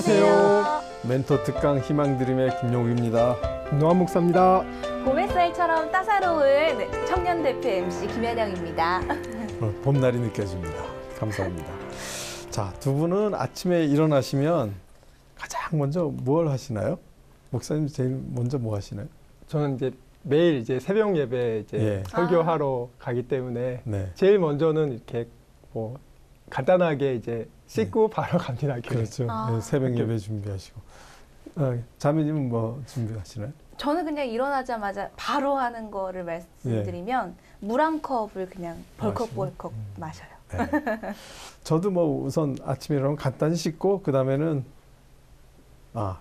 안녕하세요. 멘토 특강 희망드림의 김용욱입니다. 김노한 목사입니다. 봄햇살처럼 따사로운 청년 대표 MC 김혜령입니다. 봄날이 느껴집니다. 감사합니다. 자, 두 분은 아침에 일어나시면 가장 먼저 뭘 하시나요? 목사님 제일 먼저 뭐 하시나요? 저는 이제 매일 이제 새벽 예배 이제 설교하러 가기 때문에 제일 먼저는 이렇게 뭐 간단하게 이제 씻고 바로 갑니다. 그렇죠. 새벽 예배 준비하시고. 자매님은 뭐 준비하시나요? 저는 그냥 일어나자마자 바로 하는 거를 말씀드리면 물 한 컵을 그냥 벌컥벌컥 마셔요. 저도 뭐 우선 아침에 일어나면 간단히 씻고 그 다음에는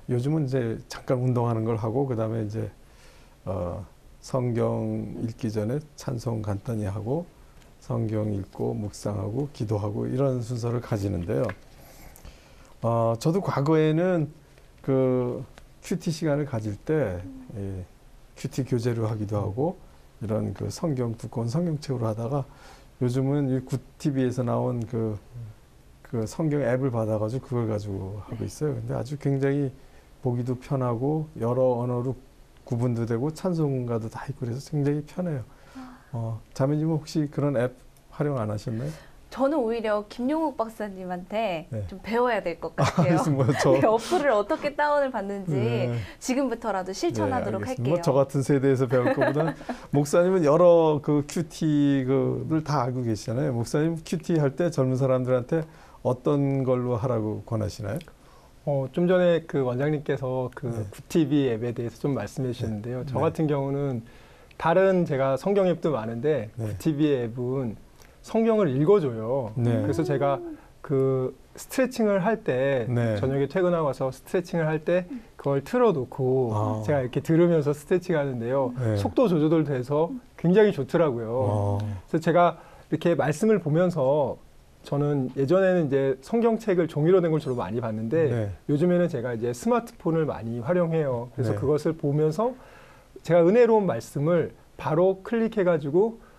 요즘은 이제 잠깐 운동하는 걸 하고 그 다음에 이제 성경 읽기 전에 찬송 간단히 하고 성경 읽고 묵상하고 기도하고 이런 순서를 가지는데요. 저도 과거에는 그 큐티 시간을 가질 때 큐티 교재로 하기도 하고 이런 그 성경 두꺼운 성경책으로 하다가 요즘은 이 굿TV에서 나온 그 성경 앱을 받아가지고 그걸 가지고 하고 있어요. 근데 아주 굉장히 보기도 편하고 여러 언어로 구분도 되고 찬송가도 다 있고 그래서 굉장히 편해요. 자매님은 혹시 그런 앱 활용 안 하셨나요? 저는 오히려 김용욱 박사님한테 좀 배워야 될 것 같아요. 어플을 어떻게 다운을 받는지 지금부터라도 실천하도록 할게요. 저 같은 세대에서 배울 것보다 목사님은 여러 그 큐티를 다 알고 계시잖아요. 목사님 큐티 할 때 젊은 사람들한테 어떤 걸로 하라고 권하시나요? 좀 전에 그 원장님께서 그 굿TV 앱에 대해서 좀 말씀해 주셨는데요. 저 같은 경우는 다른 제가 성경 앱도 많은데 굿TV 앱은 성경을 읽어줘요. 그래서 제가 그 스트레칭을 할 때 저녁에 퇴근하고 와서 스트레칭을 할 때 그걸 틀어놓고 제가 이렇게 들으면서 스트레칭 하는데요. 속도 조절도 돼서 굉장히 좋더라고요. 그래서 제가 이렇게 말씀을 보면서 저는 예전에는 이제 성경책을 종이로 된 걸 주로 많이 봤는데 요즘에는 제가 이제 스마트폰을 많이 활용해요. 그래서 그것을 보면서 제가 은혜로운 말씀을 바로 클릭해가지고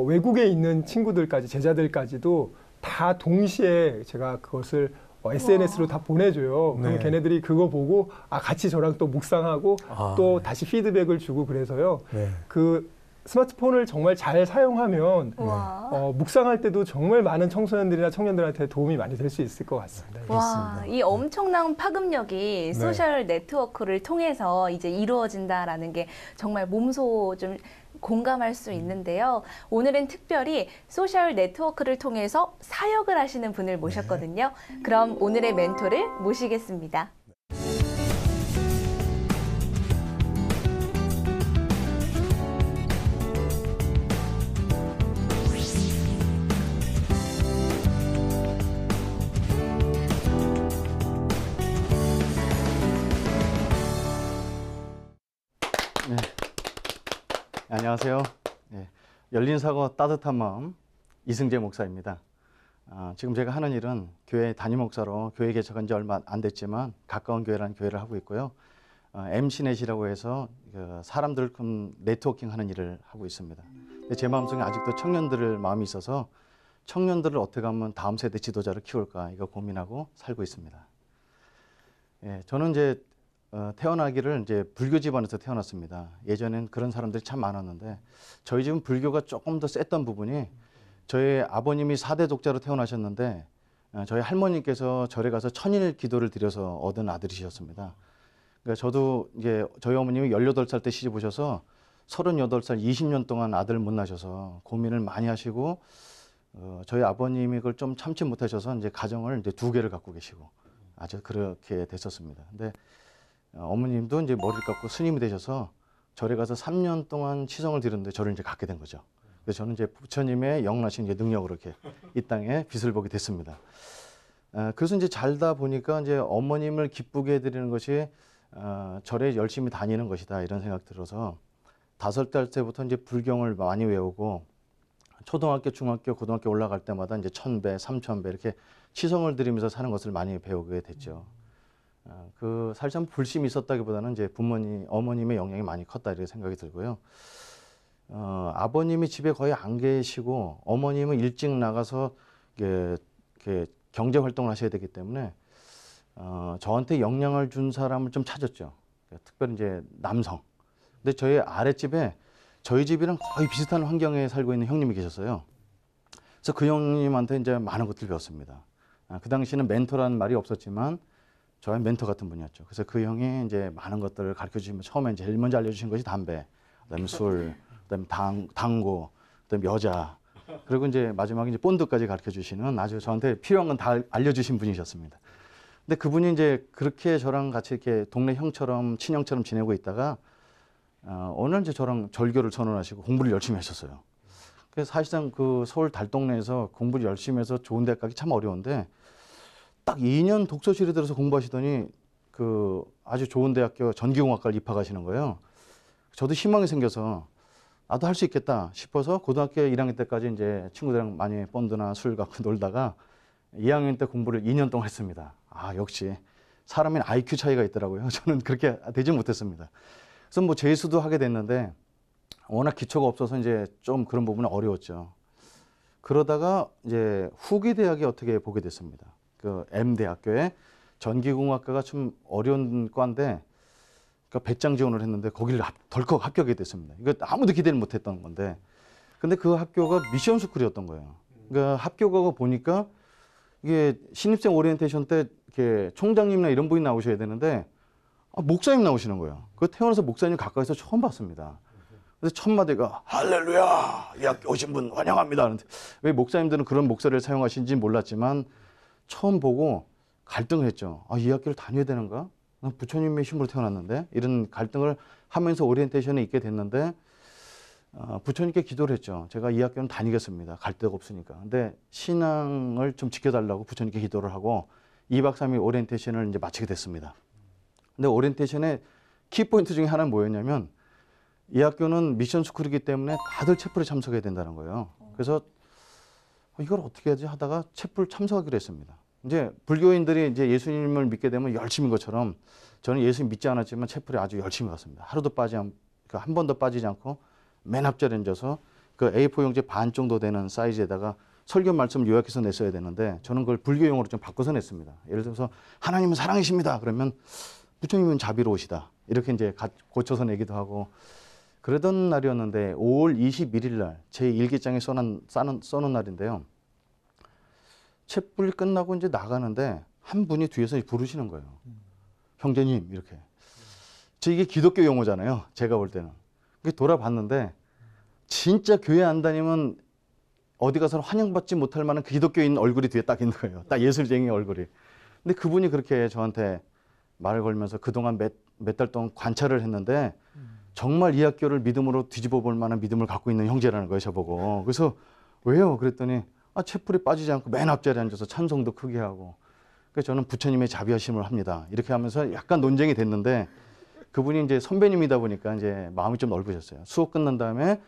외국에 있는 친구들까지 제자들까지도 다 동시에 제가 그것을 SNS로 다 보내줘요. 그럼 걔네들이 그거 보고 같이 저랑 또 묵상하고 또 다시 피드백을 주고 그래서요. 그 스마트폰을 정말 잘 사용하면 묵상할 때도 정말 많은 청소년들이나 청년들한테 도움이 많이 될 수 있을 것 같습니다. 와, 이 엄청난 파급력이 소셜 네트워크를 통해서 이제 이루어진다라는 게 정말 몸소 좀 공감할 수 있는데요. 오늘은 특별히 소셜 네트워크를 통해서 사역을 하시는 분을 모셨거든요. 그럼 오늘의 멘토를 모시겠습니다. 안녕하세요. 열린 사고 따뜻한 마음 이승재 목사입니다. 지금 제가 하는 일은 교회 담임 목사로 교회 개척한 지 얼마 안 됐지만 가까운 교회라는 교회를 하고 있고요. MC넷이라고 해서 사람들을 네트워킹 하는 일을 하고 있습니다. 근데 제 마음속에 아직도 청년들을 마음이 있어서 청년들을 어떻게 하면 다음 세대 지도자를 키울까 이거 고민하고 살고 있습니다. 저는 이제 태어나기를 이제 불교 집안에서 태어났습니다. 예전엔 그런 사람들이 참 많았는데 저희 집은 불교가 조금 더 셌던 부분이 저희 아버님이 4대 독자로 태어나셨는데 저희 할머니께서 절에 가서 천일 기도를 드려서 얻은 아들이셨습니다. 그러니까 저도 이제 저희 어머님이 18살 때 시집 오셔서 38살 20년 동안 아들 못 낳으셔서 고민을 많이 하시고 저희 아버님이 그걸 좀 참지 못하셔서 이제 가정을 이제 2개를 갖고 계시고 아주 그렇게 됐었습니다. 근데 어머님도 이제 머리를 깎고 스님이 되셔서 절에 가서 3년 동안 치성을 드렸는데 저를 이제 갖게 된 거죠. 그래서 저는 이제 부처님의 영원하신 이제 능력으로 이렇게 이 땅에 빛을 보게 됐습니다. 그래서 이제 살다 보니까 이제 어머님을 기쁘게 해드리는 것이 절에 열심히 다니는 것이다 이런 생각 들어서 5살 때부터 이제 불경을 많이 외우고 초등학교, 중학교, 고등학교 올라갈 때마다 이제 1000배, 3000배 이렇게 치성을 드리면서 사는 것을 많이 배우게 됐죠. 그 사실상 불심이 있었다기보다는 이제 어머님의 영향이 많이 컸다 이렇게 생각이 들고요. 아버님이 집에 거의 안 계시고 어머님은 일찍 나가서 이렇게 경제 활동을 하셔야 되기 때문에 저한테 영향을 준 사람을 좀 찾았죠. 특별히 이제 남성. 근데 저희 아랫집에 저희 집이랑 거의 비슷한 환경에 살고 있는 형님이 계셨어요. 그래서 그 형님한테 이제 많은 것들을 배웠습니다. 그 당시에는 멘토라는 말이 없었지만 저의 멘토 같은 분이었죠. 그래서 그 형이 이제 많은 것들을 가르쳐 주시면 처음에 제일 먼저 알려주신 것이 담배, 그다음에 술, 그다음에 당구, 그다음에 여자, 그리고 이제 마지막에 이제 본드까지 가르쳐 주시는 아주 저한테 필요한 건 다 알려주신 분이셨습니다. 근데 그분이 이제 그렇게 저랑 같이 이렇게 동네 형처럼 친형처럼 지내고 있다가 어느 날 이제 저랑 절교를 선언하시고 공부를 열심히 하셨어요. 그래서 사실상 그 서울 달동네에서 공부를 열심히 해서 좋은 데 가기 참 어려운데 딱 2년 독서실에 들어서 공부하시더니 그 아주 좋은 대학교 전기공학과를 입학하시는 거예요. 저도 희망이 생겨서 나도 할 수 있겠다 싶어서 고등학교 1학년 때까지 이제 친구들이랑 많이 본드나 술 갖고 놀다가 2학년 때 공부를 2년 동안 했습니다. 아, 역시 사람인 IQ 차이가 있더라고요. 저는 그렇게 되지 못했습니다. 그래서 뭐 재수도 하게 됐는데 워낙 기초가 없어서 이제 좀 그런 부분은 어려웠죠. 그러다가 이제 후기 대학에 어떻게 보게 됐습니다. 그 M대학교에 전기공학과가 좀 어려운 과인데 그러니까 배짱 지원을 했는데 거기를 덜컥 합격이 됐습니다. 이거 아무도 기대를 못했던 건데 근데 그 학교가 미션 스쿨이었던 거예요. 그러니까 합격하고 보니까 이게 신입생 오리엔테이션 때 이렇게 총장님이나 이런 분이 나오셔야 되는데 목사님 나오시는 거예요. 그 태어나서 목사님 가까이서 처음 봤습니다. 그래서 첫 마디가 할렐루야, 이 학교 오신 분 환영합니다. 하는데 왜 목사님들은 그런 목소리를 사용하시는지 몰랐지만 처음 보고 갈등을 했죠. 이 학교를 다녀야 되는가? 난 부처님의 힘으로 태어났는데 이런 갈등을 하면서 오리엔테이션에 있게 됐는데 부처님께 기도를 했죠. 제가 이 학교는 다니겠습니다. 갈 데가 없으니까. 근데 신앙을 좀 지켜달라고 부처님께 기도를 하고 2박 3일 오리엔테이션을 이제 마치게 됐습니다. 근데 오리엔테이션의 키포인트 중에 하나는 뭐였냐면 이 학교는 미션 스쿨이기 때문에 다들 채플에 참석해야 된다는 거예요. 그래서 이걸 어떻게 하지 하다가 채플 참석하기로 했습니다. 이제 불교인들이 이제 예수님을 믿게 되면 열심인 것처럼 저는 예수님 믿지 않았지만 채플에 아주 열심히 갔습니다. 하루도 한 번도 빠지지 않고 맨 앞자리에 앉아서 그 A4 용지 반 정도 되는 사이즈에다가 설교 말씀 요약해서 냈어야 되는데 저는 그걸 불교 용어로 좀 바꿔서 냈습니다. 예를 들어서 하나님은 사랑이십니다. 그러면 부처님은 자비로우시다. 이렇게 이제 고쳐서 내기도 하고 그러던 날이었는데 5월 21일 날 제 일기장에 써놓은 날인데요. 채플이 끝나고 이제 나가는데 한 분이 뒤에서 부르시는 거예요. 형제님 이렇게. 이게 기독교 용어잖아요. 제가 볼 때는. 돌아봤는데 진짜 교회 안 다니면 어디 가서 환영받지 못할 만한 기독교인 얼굴이 뒤에 딱 있는 거예요. 딱 예술쟁이 얼굴이. 근데 그분이 그렇게 저한테 말을 걸면서 그동안 몇 달 동안 관찰을 했는데 정말 이 학교를 믿음으로 뒤집어 볼 만한 믿음을 갖고 있는 형제라는 거예요, 저보고. 그래서 왜요? 그랬더니 채플이 빠지지 않고 맨 앞자리에 앉아서 찬송도 크게 하고. 그래서 저는 부처님의 자비하심을 합니다. 이렇게 하면서 약간 논쟁이 됐는데 그분이 이제 선배님이다 보니까 이제 마음이 좀 넓으셨어요. 수업 끝난 다음에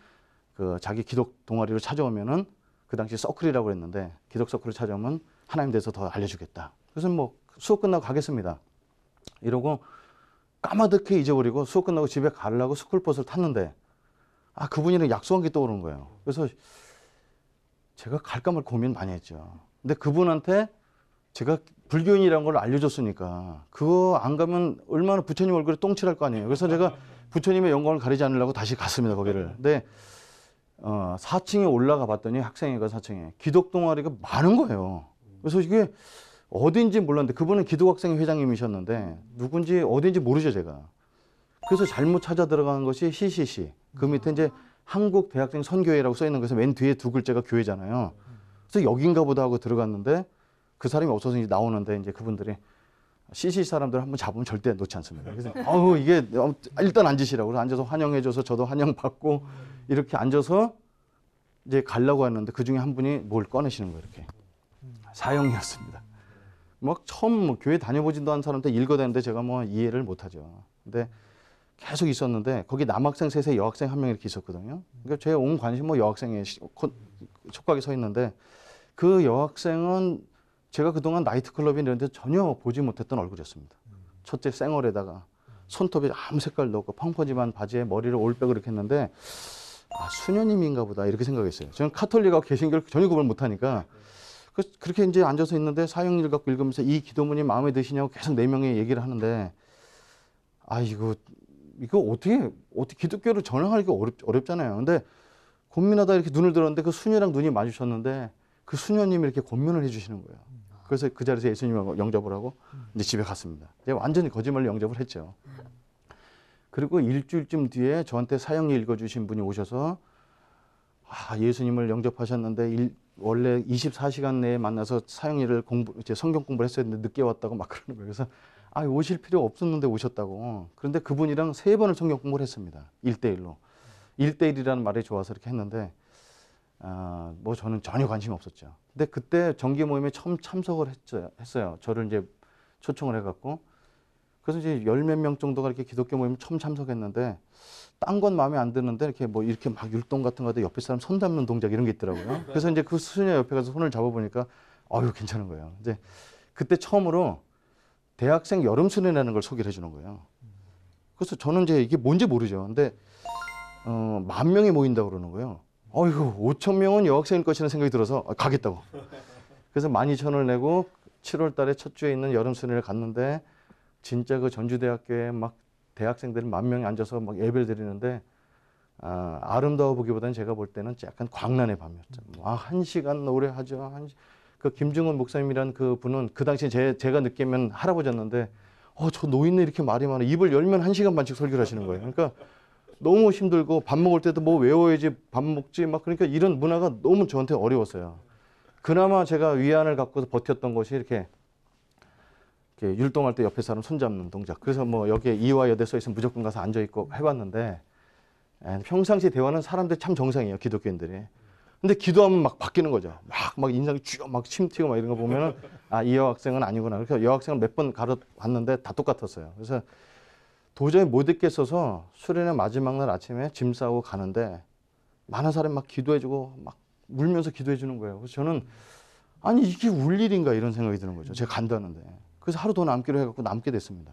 그 자기 기독 동아리로 찾아오면은 그 당시 서클이라고 그랬는데 기독 서클을 찾아오면 하나님 대해서 더 알려주겠다. 그래서 뭐 수업 끝나고 가겠습니다. 이러고 까마득히 잊어버리고 수업 끝나고 집에 가려고 스쿨버스를 탔는데 그분이랑 약속한 게 떠오르는 거예요. 그래서 제가 갈까 말까 고민 많이 했죠. 근데 그분한테 제가 불교인이라는 걸 알려줬으니까 그거 안 가면 얼마나 부처님 얼굴에 똥칠할 거 아니에요. 그래서 제가 부처님의 영광을 가리지 않으려고 다시 갔습니다. 거기를. 근데 4층에 올라가 봤더니 학생회가 4층에 기독 동아리가 많은 거예요. 그래서 이게 어딘지 몰랐는데 그분은 기독학생회 회장님이셨는데 누군지 어딘지 모르죠 제가. 그래서 잘못 찾아 들어간 것이 CCC. 그 밑에 이제 한국 대학생 선교회라고 써 있는 거에서 맨 뒤에 두 글자가 교회잖아요. 그래서 여긴가 보다 하고 들어갔는데 그 사람이 없어서 이제 나오는데 이제 그분들이 CCC 사람들 한번 잡으면 절대 놓지 않습니다. 그래서 이게 일단 앉으시라고. 그래서 앉아서 환영해줘서 저도 환영받고 이렇게 앉아서 이제 가려고 하는데 그 중에 한 분이 뭘 꺼내시는 거예요. 이렇게. 사형이었습니다. 막 처음 교회 다녀보지도 않은 사람한테 읽어대는데 제가 이해를 못하죠. 근데 계속 있었는데 거기 남학생 셋에 여학생 한 명 이렇게 있었거든요. 그러니까 제 온 관심 여학생에 촉각에 서 있는데 그 여학생은 제가 그동안 나이트클럽이 이런 데 전혀 보지 못했던 얼굴이었습니다. 첫째 쌩얼에다가 손톱에 아무 색깔도 없고 펑퍼짐한 바지에 머리를 올백을 이렇게 했는데 수녀님인가 보다 이렇게 생각했어요. 저는 카톨릭하고 개신교를 전혀 구별 못하니까 그렇게 이제 앉아서 있는데 사형일 갖고 읽으면서 이 기도문이 마음에 드시냐고 계속 4명이 얘기를 하는데 아 이거 어떻게 기독교를 전향하기가 어렵잖아요. 근데 고민하다 이렇게 눈을 들었는데 그 수녀랑 눈이 마주쳤는데 그 수녀님이 이렇게 권면을 해주시는 거예요. 그래서 그 자리에서 예수님하고 영접을 하고 이제 집에 갔습니다. 이제 완전히 거짓말로 영접을 했죠. 그리고 일주일쯤 뒤에 저한테 사형리 읽어주신 분이 오셔서 아, 예수님을 영접하셨는데 원래 24시간 내에 만나서 사형리를 이제 성경 공부를 했어야 했는데 늦게 왔다고 막 그러는 거예요. 그래서 아, 오실 필요 없었는데 오셨다고. 그런데 그분이랑 3번을 성경 공부를 했습니다. 1대1로. 1대1이라는 말이 좋아서 이렇게 했는데 뭐 저는 전혀 관심이 없었죠. 근데 그때 정기 모임에 처음 참석을 했어요. 저를 이제 초청을 해갖고. 그래서 이제 10몇 명 정도가 이렇게 기독교 모임에 처음 참석했는데 딴 건 마음에 안 드는데 이렇게 뭐 이렇게 막 율동 같은 거 하다 옆에 사람 손 잡는 동작 이런 게 있더라고요. 그래서 이제 그 수녀 옆에 가서 손을 잡아보니까 아유 괜찮은 거예요. 이제 그때 처음으로 대학생 여름 수련회라는 걸 소개를 해주는 거예요. 그래서 저는 이제 이게 뭔지 모르죠. 근데 10,000명이 모인다고 그러는 거예요. 어이구 5,000명은 여학생일 것이라는 생각이 들어서 가겠다고. 그래서 12,000원을 내고 7월 달에 첫 주에 있는 여름 수련회를 갔는데 진짜 그 전주대학교에 막 대학생들이 10,000명이 앉아서 막 예배를 드리는데 아름다워 보기보다는 제가 볼 때는 약간 광란의 밤이었죠. 와, 1시간 노래하죠. 그 김중은 목사님이란 그 분은 그 당시에 제가 느끼면 할아버지였는데 저 노인네 이렇게 말이 많아. 입을 열면 1시간 반씩 설교를 하시는 거예요. 그러니까 너무 힘들고 밥 먹을 때도 뭐 외워야지 밥 먹지 막 그러니까 이런 문화가 너무 저한테 어려웠어요. 그나마 제가 위안을 갖고서 버텼던 것이 이렇게 율동할 때 옆에 사람 손잡는 동작. 그래서 뭐 여기에 이와 여대 써 있으면 무조건 가서 앉아 있고 해봤는데 평상시 대화는 사람들이 참 정상이에요. 기독교인들이. 근데 기도하면 막 바뀌는 거죠. 막 인상이 쭉 막 침 튀고 막 이런 거 보면은 이 여학생은 아니구나. 그래서 여학생을 몇 번 가르봤는데 다 똑같았어요. 그래서 도저히 못 있겠어서 수련회 마지막 날 아침에 짐 싸고 가는데 많은 사람이 막 기도해주고 막 울면서 기도해주는 거예요. 그래서 저는 아니 이게 울 일인가 이런 생각이 드는 거죠. 제가 간다는데. 그래서 하루 더 남기로 해갖고 남게 됐습니다.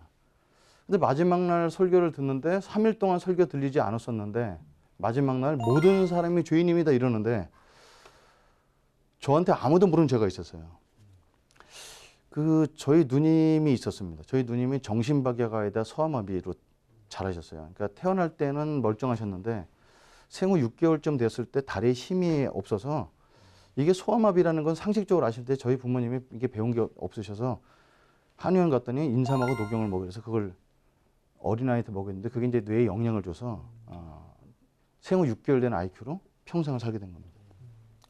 근데 마지막 날 설교를 듣는데 3일 동안 설교 들리지 않았었는데 마지막 날 모든 사람이 죄인입니다 이러는데 저한테 아무도 모르는 죄가 있었어요. 저희 누님이 있었습니다. 저희 누님이 정신박약가 아이다 소아마비로 자라셨어요. 그러니까 태어날 때는 멀쩡하셨는데 생후 6개월쯤 됐을 때 다리에 힘이 없어서 이게 소아마비라는 건 상식적으로 아실 때 저희 부모님이 이게 배운 게 없으셔서 한의원 갔더니 인삼하고 녹용을 먹여서 그걸 어린아이한테 먹였는데 그게 이제 뇌에 영향을 줘서 생후 6개월 된 IQ로 평생을 살게 된 겁니다.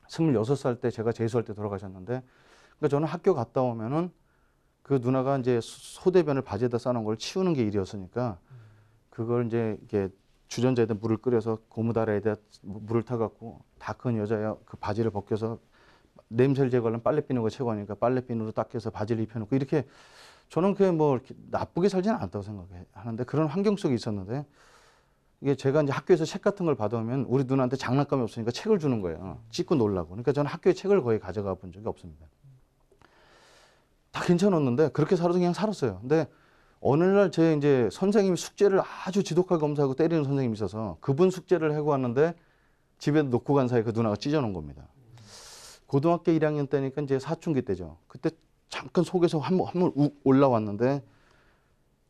26살 때 제가 재수할 때 돌아가셨는데 그러니까 저는 학교 갔다 오면은 그 누나가 이제 소대변을 바지에다 싸놓은 걸 치우는 게 일이었으니까 그걸 이제 이렇게 주전자에다 물을 끓여서 고무다리에다 물을 타갖고 다 큰 여자야 그 바지를 벗겨서 냄새를 제거하려면 빨래비누가 최고하니까 빨래비누로 닦여서 바지를 입혀놓고 이렇게 저는 그게 뭐 이렇게 나쁘게 살지는 않다고 생각하는데 그런 환경 속에 있었는데 이게 제가 이제 학교에서 책 같은 걸 받아오면 우리 누나한테 장난감이 없으니까 책을 주는 거예요. 찍고 놀라고. 그러니까 저는 학교에 책을 거의 가져가 본 적이 없습니다. 다 괜찮았는데 그렇게 살아도 그냥 살았어요. 근데 어느 날 제 이제 선생님이 숙제를 아주 지독하게 검사하고 때리는 선생님이 있어서 그분 숙제를 하고 왔는데 집에 놓고 간 사이에 그 누나가 찢어놓은 겁니다. 고등학교 1학년 때니까 이제 사춘기 때죠. 그때 잠깐 속에서 한번 올라왔는데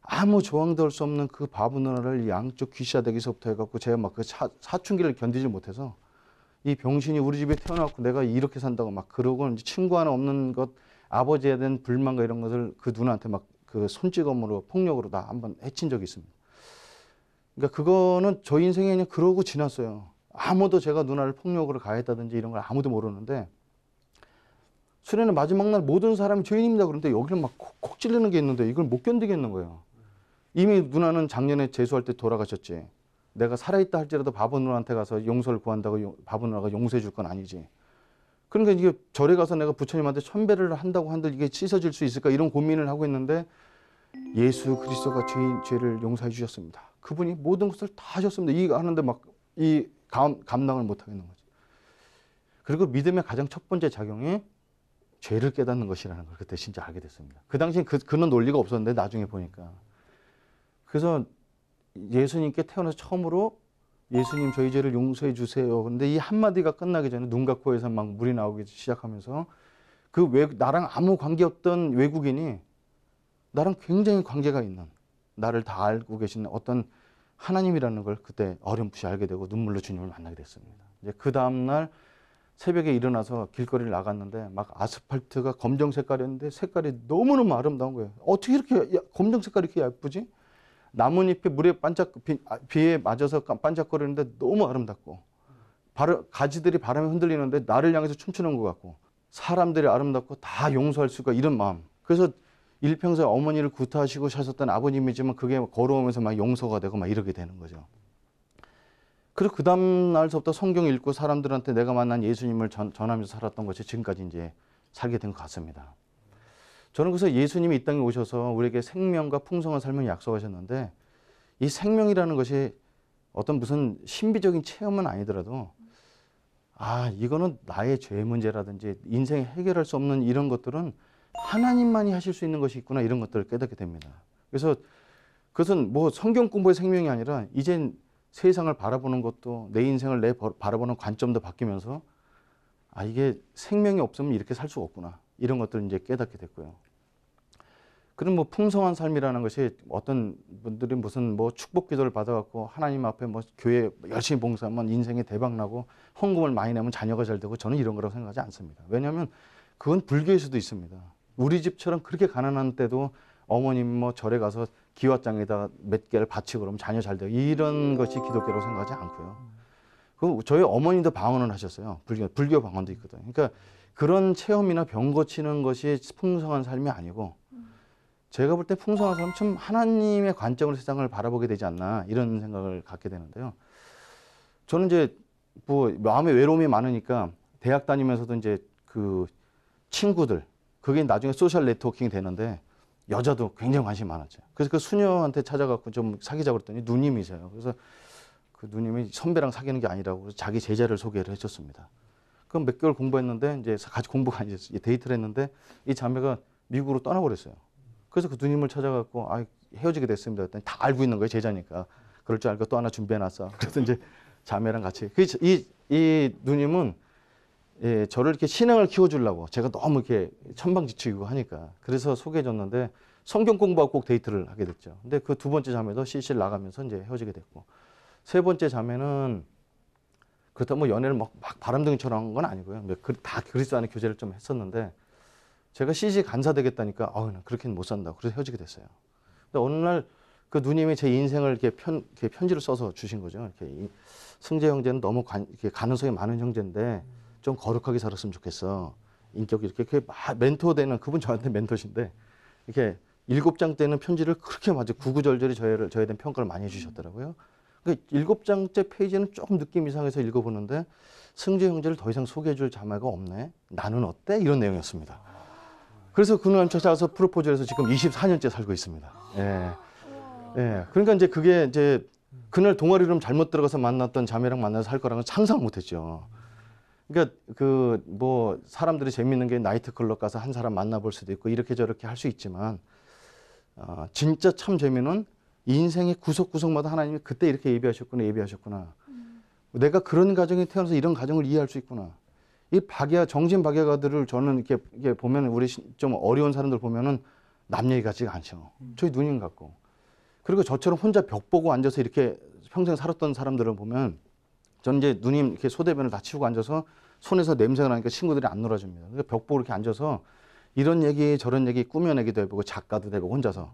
아무 조항도 할 수 없는 그 바보 누나를 양쪽 귀시아대기서부터 해갖고 제가 막 그 사춘기를 견디지 못해서 이 병신이 우리 집에 태어났고 내가 이렇게 산다고 막 그러고 이제 친구 하나 없는 것 아버지에 대한 불만과 이런 것을 그 누나한테 막 그 손찌검으로 폭력으로 다 한번 해친 적이 있습니다. 그러니까 그거는 저 인생에 그냥 그러고 지났어요. 아무도 제가 누나를 폭력으로 가했다든지 이런 걸 아무도 모르는데 수련회 마지막 날 모든 사람이 죄인입니다. 그런데 여기를 막 콕 찔리는 게 있는데 이걸 못 견디겠는 거예요. 이미 누나는 작년에 재수할 때 돌아가셨지. 내가 살아있다 할지라도 바보 누나한테 가서 용서를 구한다고 바보 누나가 용서해 줄 건 아니지. 그러니까 이게 절에 가서 내가 부처님한테 천배를 한다고 한들 이게 씻어질 수 있을까 이런 고민을 하고 있는데 예수 그리스도가 죄를 용서해 주셨습니다. 그분이 모든 것을 다 하셨습니다. 이거 하는데 막 이 감당을 못 하겠는 거죠. 그리고 믿음의 가장 첫 번째 작용이 죄를 깨닫는 것이라는 걸 그때 진짜 알게 됐습니다. 그 당시엔 그런 논리가 없었는데 나중에 보니까. 그래서 예수님께 태어나서 처음으로 예수님 저희 죄를 용서해 주세요. 그런데 이 한마디가 끝나기 전에 눈과 코에서 막 물이 나오기 시작하면서 나랑 아무 관계없던 외국인이 나랑 굉장히 관계가 있는, 나를 다 알고 계시는 어떤 하나님이라는 걸 그때 어렴풋이 알게 되고 눈물로 주님을 만나게 됐습니다. 이제 그 다음날 새벽에 일어나서 길거리를 나갔는데 막 아스팔트가 검정 색깔이었는데 색깔이 너무너무 아름다운 거예요. 어떻게 이렇게 검정 색깔이 이렇게 예쁘지? 나뭇잎이 물에 비에 맞아서 반짝거리는데 너무 아름답고, 가지들이 바람에 흔들리는데 나를 향해서 춤추는 것 같고, 사람들이 아름답고 다 용서할 수가, 이런 마음. 그래서 일평생 어머니를 구타하시고 사셨던 아버님이지만 그게 걸어오면서 막 용서가 되고 막 이러게 되는 거죠. 그리고 그 다음 날서부터 성경 읽고 사람들한테 내가 만난 예수님을 전하면서 살았던 것이 지금까지 이제 살게 된 것 같습니다. 저는 그래서 예수님이 이 땅에 오셔서 우리에게 생명과 풍성한 삶을 약속하셨는데, 이 생명이라는 것이 어떤 무슨 신비적인 체험은 아니더라도, 이거는 나의 죄 문제라든지 인생에 해결할 수 없는 이런 것들은 하나님만이 하실 수 있는 것이 있구나, 이런 것들을 깨닫게 됩니다. 그래서 그것은 뭐 성경 공부의 생명이 아니라 이젠 세상을 바라보는 것도, 내 인생을 바라보는 관점도 바뀌면서 이게 생명이 없으면 이렇게 살 수가 없구나, 이런 것들을 이제 깨닫게 됐고요. 그럼 뭐 풍성한 삶이라는 것이 어떤 분들이 무슨 뭐 축복 기도를 받아갖고 하나님 앞에 뭐 교회 열심히 봉사하면 인생에 대박 나고 헌금을 많이 내면 자녀가 잘 되고, 저는 이런 거라고 생각하지 않습니다. 왜냐하면 그건 불교에서도 있습니다. 우리 집처럼 그렇게 가난한 때도 어머님 뭐 절에 가서 기와장에다 몇 개를 바치고 그러면 자녀 잘 되고, 이런 것이 기독교라고 생각하지 않고요. 그 저희 어머니도 방언을 하셨어요. 불교 방언도 있거든요. 그러니까 그런 체험이나 병 고치는 것이 풍성한 삶이 아니고, 제가 볼 때 풍성한 삶은 참 하나님의 관점으로 세상을 바라보게 되지 않나, 이런 생각을 갖게 되는데요. 저는 이제 뭐 마음에 외로움이 많으니까 대학 다니면서도 이제 그 친구들, 그게 나중에 소셜 네트워킹이 되는데 여자도 굉장히 관심이 많았죠. 그래서 그 수녀한테 찾아가고 좀 사귀자고 그랬더니 누님이세요. 그래서 그 누님이 선배랑 사귀는 게 아니라고 그래서 자기 제자를 소개를 해줬습니다. 그럼 몇 개월 공부했는데 이제 같이 공부가 아니라 데이트를 했는데 이 자매가 미국으로 떠나버렸어요. 그래서 그 누님을 찾아가고 헤어지게 됐습니다. 그랬더니 다 알고 있는 거예요, 제자니까. 그럴 줄 알고 또 하나 준비해놨어. 그래서 이제 자매랑 같이. 이 누님은 저를 이렇게 신앙을 키워주려고, 제가 너무 이렇게 천방지축이고 하니까 그래서 소개해줬는데, 성경 공부하고 꼭 데이트를 하게 됐죠. 근데 그 두 번째 자매도 CC를 나가면서 이제 헤어지게 됐고, 세 번째 자매는 그렇다고 뭐 연애를 막 바람둥이처럼 한 건 아니고요. 다 그리스도 안에 교제를 좀 했었는데, 제가 CC 간사 되겠다니까 난 그렇게는 못 산다고 그래서 헤어지게 됐어요. 근데 어느 날 그 누님이 제 인생을 이렇게 편지를 써서 주신 거죠. 이렇게 승재 형제는 너무 이렇게 가능성이 많은 형제인데 좀 거룩하게 살았으면 좋겠어. 인격이 이렇게 멘토되는, 그분 저한테 멘토신데, 이렇게 7장째는 편지를 그렇게 마저 구구절절히 저에 대한 평가를 많이 해주셨더라고요. 그러니까 7장째 페이지는 조금 느낌 이상해서 읽어보는데, 승재 형제를 더 이상 소개해줄 자매가 없네. 나는 어때? 이런 내용이었습니다. 그래서 그날 찾아가서 프로포즈를 해서 지금 24년째 살고 있습니다. 예. 그러니까 이제 그게 이제 그날 동아리룸 잘못 들어가서 만났던 자매랑 만나서 살 거랑은 상상을 못 했죠. 그러니까 그 뭐 사람들이 재밌는 게 나이트클럽 가서 한 사람 만나볼 수도 있고 이렇게 저렇게 할 수 있지만, 진짜 참 재미는 인생의 구석구석마다 하나님이 그때 이렇게 예비하셨구나. 내가 그런 가정에 태어나서 이런 가정을 이해할 수 있구나. 이 정신 박약아들을 저는 이렇게 보면, 우리 좀 어려운 사람들 보면은 남 얘기 같지가 않죠. 저희 누님 같고. 그리고 저처럼 혼자 벽 보고 앉아서 이렇게 평생 살았던 사람들을 보면, 저는 이제 누님 이렇게 소대변을 다 치우고 앉아서 손에서 냄새가 나니까 친구들이 안 놀아줍니다. 그러니까 벽 보고 이렇게 앉아서 이런 얘기 저런 얘기 꾸며내기도 해보고 작가도 되고 혼자서.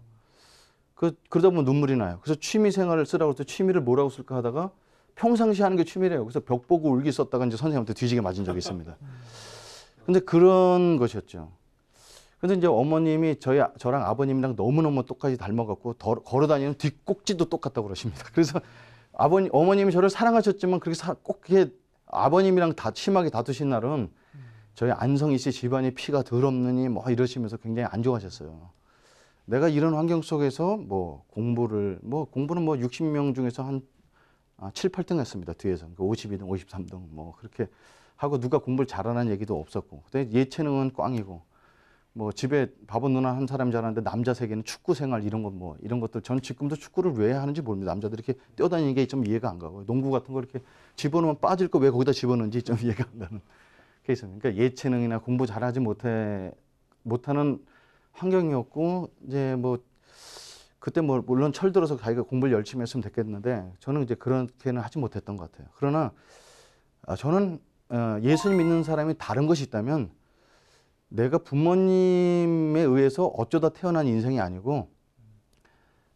그러다 보면 눈물이 나요. 그래서 취미 생활을 쓰라고 해서 취미를 뭐라고 쓸까 하다가 평상시 하는 게 취미래요. 그래서 벽 보고 울기 썼다가 이제 선생님한테 뒤지게 맞은 적이 있습니다. 근데 그런 것이었죠. 근데 이제 어머님이 저랑 아버님이랑 너무너무 똑같이 닮아갖고 걸어다니는 뒷꼭지도 똑같다고 그러십니다. 그래서 어머님이 저를 사랑하셨지만 그렇게 꼭 이렇게 아버님이랑 심하게 다투신 날은 저희 안성희 씨 집안이 피가 더럽느니 뭐 이러시면서 굉장히 안 좋아하셨어요. 내가 이런 환경 속에서 공부는 60명 중에서 한 7, 8등 했습니다. 뒤에서. 52등, 53등 뭐 그렇게 하고 누가 공부를 잘하는 얘기도 없었고. 그때 예체능은 꽝이고. 집에 바보 누나 한 사람이 잘하는데 남자 세계는 축구 생활 이런 것들 전 지금도 축구를 왜 하는지 모릅니다. 남자들이 이렇게 뛰어다니는 게 좀 이해가 안 가고 농구 같은 거 이렇게 집어넣으면 빠질 거 왜 거기다 집어넣는지 좀 이해가 안 가는 케이스입니다. 그러니까 예체능이나 공부 잘하지 못하는 환경이었고 이제 뭐 그때 뭐 물론 철들어서 자기가 공부를 열심히 했으면 됐겠는데 저는 이제 그렇게는 하지 못했던 것 같아요. 그러나 저는 예수님 믿는 사람이 다른 것이 있다면 내가 부모님에 의해서 어쩌다 태어난 인생이 아니고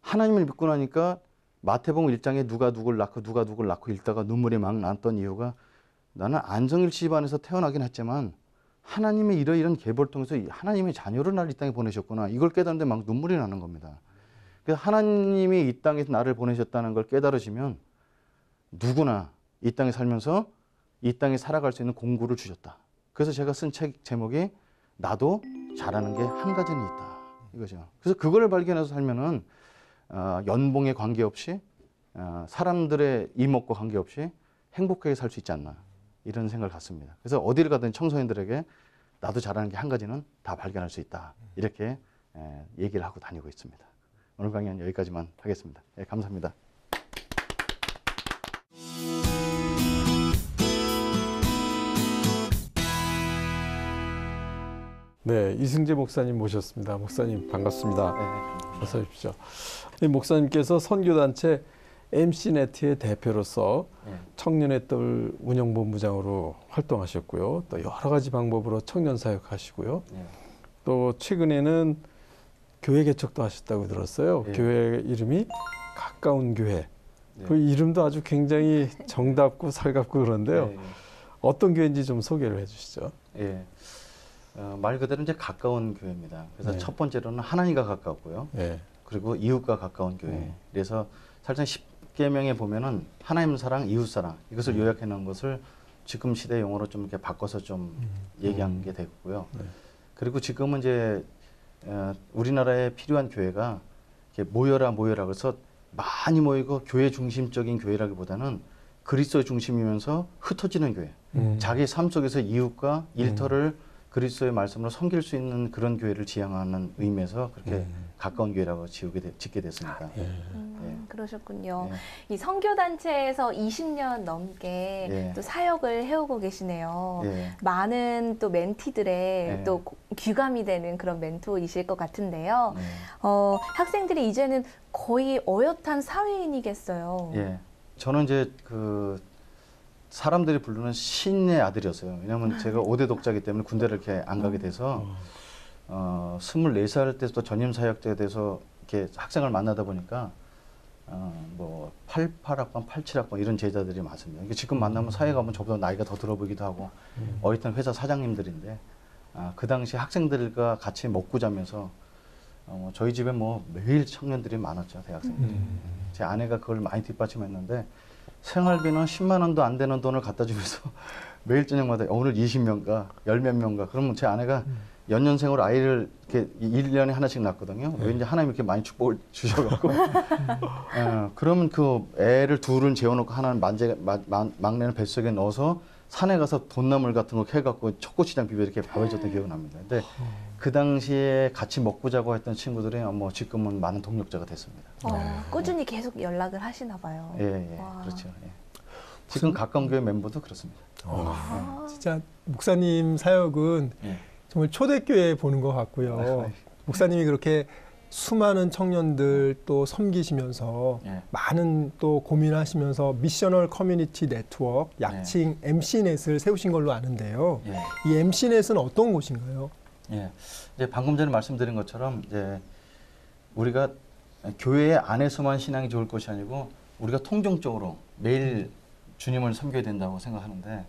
하나님을 믿고 나니까 마태복음 1장에 누가 누굴 낳고 읽다가 눈물이 막 났던 이유가 나는 안정일치 집안에서 태어나긴 했지만 하나님의 이러이러한 계보를 통해서 하나님의 자녀를 날 이 땅에 보내셨구나. 이걸 깨닫는데 막 눈물이 나는 겁니다. 그래서 하나님이 이 땅에서 나를 보내셨다는 걸 깨달으시면 누구나 이 땅에 살면서 이 땅에 살아갈 수 있는 공구를 주셨다. 그래서 제가 쓴 책 제목이 나도 잘하는 게 한 가지는 있다. 이거죠. 그래서 그걸 발견해서 살면은 연봉에 관계없이 사람들의 이목과 관계없이 행복하게 살 수 있지 않나. 이런 생각을 갖습니다. 그래서 어디를 가든 청소년들에게 나도 잘하는 게 한 가지는 다 발견할 수 있다. 이렇게 얘기를 하고 다니고 있습니다. 오늘 강의는 여기까지만 하겠습니다. 예, 감사합니다. 네, 이승재 목사님 모셨습니다. 목사님 반갑습니다. 네. 어서 오십시오. 이 목사님께서 선교단체 MC네트의 대표로서 청년의 뜰 운영본부장으로 활동하셨고요. 또 여러 가지 방법으로 청년 사역하시고요. 또 최근에는 교회 개척도 하셨다고 들었어요. 교회 이름이 가까운 교회. 그 이름도 아주 굉장히 정답고 살갑고 그런데요. 어떤 교회인지 좀 소개를 해주시죠. 예. 말 그대로 이제 가까운 교회입니다. 그래서 첫 번째로는 하나님과 가깝고요. 그리고 이웃과 가까운 교회. 그래서 살짝 10계명에 보면은 하나님 사랑, 이웃 사랑 이것을 요약해 놓은 것을 지금 시대 용어로 좀 이렇게 바꿔서 좀 얘기한 게 되고요. 그리고 지금은 이제 우리나라에 필요한 교회가 이렇게 모여라 그래서 많이 모이고 교회 중심적인 교회라기보다는 그리스도 중심이면서 흩어지는 교회. 자기 삶 속에서 이웃과 일터를 그리스도의 말씀으로 섬길 수 있는 그런 교회를 지향하는 의미에서 그렇게 가까운 교회라고 짓게 됐습니다. 그러셨군요. 이 선교단체에서 20년 넘게 또 사역을 해오고 계시네요. 많은 또 멘티들의 또 귀감이 되는 그런 멘토이실 것 같은데요. 학생들이 이제는 거의 어엿한 사회인이겠어요. 저는 이제 사람들이 부르는 신의 아들이었어요. 왜냐하면 제가 5대 독자이기 때문에 군대를 이렇게 안 가게 돼서 24살 때부터 전임 사역 때 돼서 이렇게 학생을 만나다 보니까 뭐 88학번, 87학번 이런 제자들이 많습니다. 지금 만나면 사회 가면 저보다 나이가 더 들어 보이기도 하고 어엿한 회사 사장님들인데 그 당시 학생들과 같이 먹고 자면서 저희 집에 뭐 매일 청년들이 많았죠. 대학생들이. 제 아내가 그걸 많이 뒷받침했는데 생활비는 10만 원도 안 되는 돈을 갖다 주면서 매일 저녁마다 오늘 20명가, 10몇 명가. 그러면 제 아내가 연년생으로 아이를 이렇게 1년에 하나씩 낳거든요. 왠지 하나님 이렇게 많이 축복을 주셔갖고. 그러면 그 애를 둘은 재워놓고 하나는 막내는 뱃속에 넣어서 산에 가서 돈나물 같은 거 해갖고 초코시장 비벼 이렇게 밥해줬던 기억이 납니다. 근데 그 당시에 같이 먹고 자고 했던 친구들이 뭐 지금은 많은 동력자가 됐습니다. 꾸준히 계속 연락을 하시나 봐요. 그렇죠. 지금 가까운 교회 멤버도 그렇습니다. 진짜 목사님 사역은 정말 초대교회 보는 것 같고요. 목사님이 그렇게 수많은 청년들 또 섬기시면서 많은 또 고민하시면서 미셔널 커뮤니티 네트워크, 약칭 MC넷을 세우신 걸로 아는데요. 이 MC넷은 어떤 곳인가요? 이제 방금 전에 말씀드린 것처럼 이제 우리가 교회 안에서만 신앙이 좋을 것이 아니고 우리가 통정적으로 매일 주님을 섬겨야 된다고 생각하는데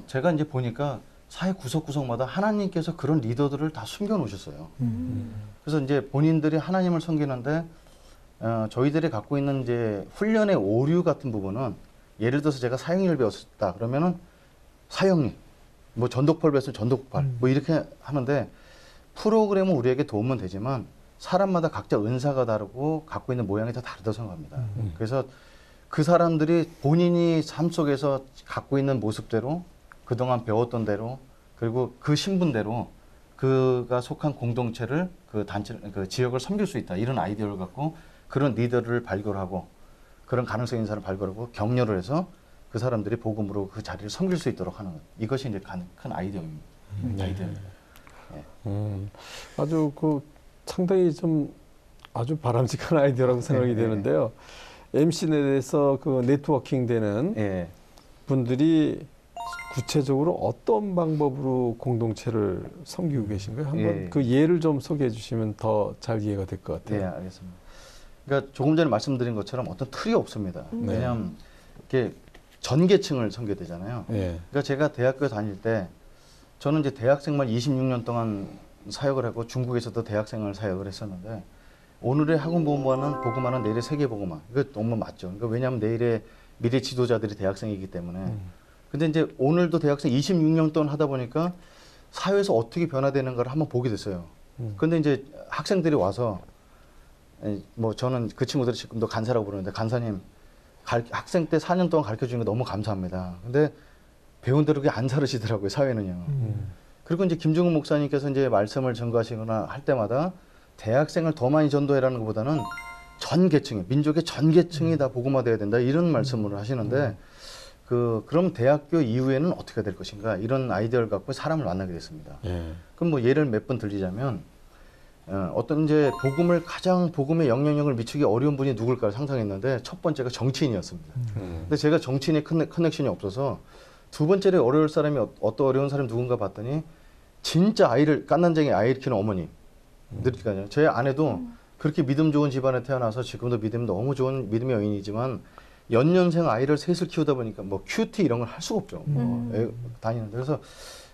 제가 이제 보니까 사회 구석구석마다 하나님께서 그런 리더들을 다 숨겨 놓으셨어요. 그래서 이제 본인들이 하나님을 섬기는데 저희들이 갖고 있는 이제 훈련의 오류 같은 부분은 예를 들어서 제가 사형리를 배웠다 그러면은 사형리, 뭐 전독팔 배웠으면 전독팔, 뭐 이렇게 하는데 프로그램은 우리에게 도움은 되지만 사람마다 각자 은사가 다르고 갖고 있는 모양이 다 다르다고 생각합니다. 그래서 그 사람들이 본인이 삶 속에서 갖고 있는 모습대로 그동안 배웠던 대로 그리고 그 신분대로 그가 속한 공동체를 그 단체 그 지역을 섬길 수 있다 이런 아이디어를 갖고 그런 리더를 발굴하고 그런 가능성 있는 사람을 발굴하고 격려를 해서 그 사람들이 복음으로 그 자리를 섬길 수 있도록 하는 것. 이것이 이제 큰 아이디어입니다. 아이디어입니다. 아주 상당히 좀 아주 바람직한 아이디어라고 생각이 되는데요. MC넷에서 그 네트워킹 되는 예. 분들이 구체적으로 어떤 방법으로 공동체를 섬기고 계신가요? 한번 예. 그 예를 좀 소개해 주시면 더 잘 이해가 될 것 같아요. 네, 알겠습니다. 그러니까 조금 전에 말씀드린 것처럼 어떤 틀이 없습니다. 네. 왜냐하면 이렇게 전 계층을 섬겨야 되잖아요. 예. 그러니까 제가 대학교 다닐 때 저는 이제 대학생만 26년 동안 사역을 하고 중국에서도 대학생을 사역을 했었는데 오늘의 학원보험과는 복음화는 내일의 세계복음화. 이거 너무 맞죠. 그러니까 왜냐하면 내일의 미래 지도자들이 대학생이기 때문에. 근데 이제 오늘도 대학생 26년 동안 하다 보니까 사회에서 어떻게 변화되는가를 한번 보게 됐어요. 근데 이제 학생들이 와서 뭐 저는 그 친구들이 지금도 간사라고 부르는데 간사님 학생 때 4년 동안 가르쳐 주는 게 너무 감사합니다. 근데 배운 대로 그게 안 사르시더라고요, 사회는요. 그리고 이제 김중훈 목사님께서 이제 말씀을 전가하시거나 할 때마다 대학생을 더 많이 전도해라는 것보다는 전 계층이, 민족의 전 계층이 다 복음화돼야 된다 이런 말씀을 하시는데 그럼 대학교 이후에는 어떻게 될 것인가 이런 아이디어를 갖고 사람을 만나게 됐습니다. 예. 그럼 뭐 예를 몇 번 들리자면 어떤 이제 가장 복음에 영향력을 미치기 어려운 분이 누굴까 상상했는데 첫 번째가 정치인이었습니다. 근데 제가 정치인의 커넥션이 없어서 두 번째로 어려울 사람이 어떤 어려운 사람이 누군가 봤더니 진짜 깐난쟁이 아이를 키우는 어머니. 그러니까요. 제 아내도 그렇게 믿음 좋은 집안에 태어나서 지금도 믿음 너무 좋은 믿음의 여인이지만 연년생 아이를 셋을 키우다 보니까 뭐 큐티 이런 걸 할 수가 없죠. 다니는데 그래서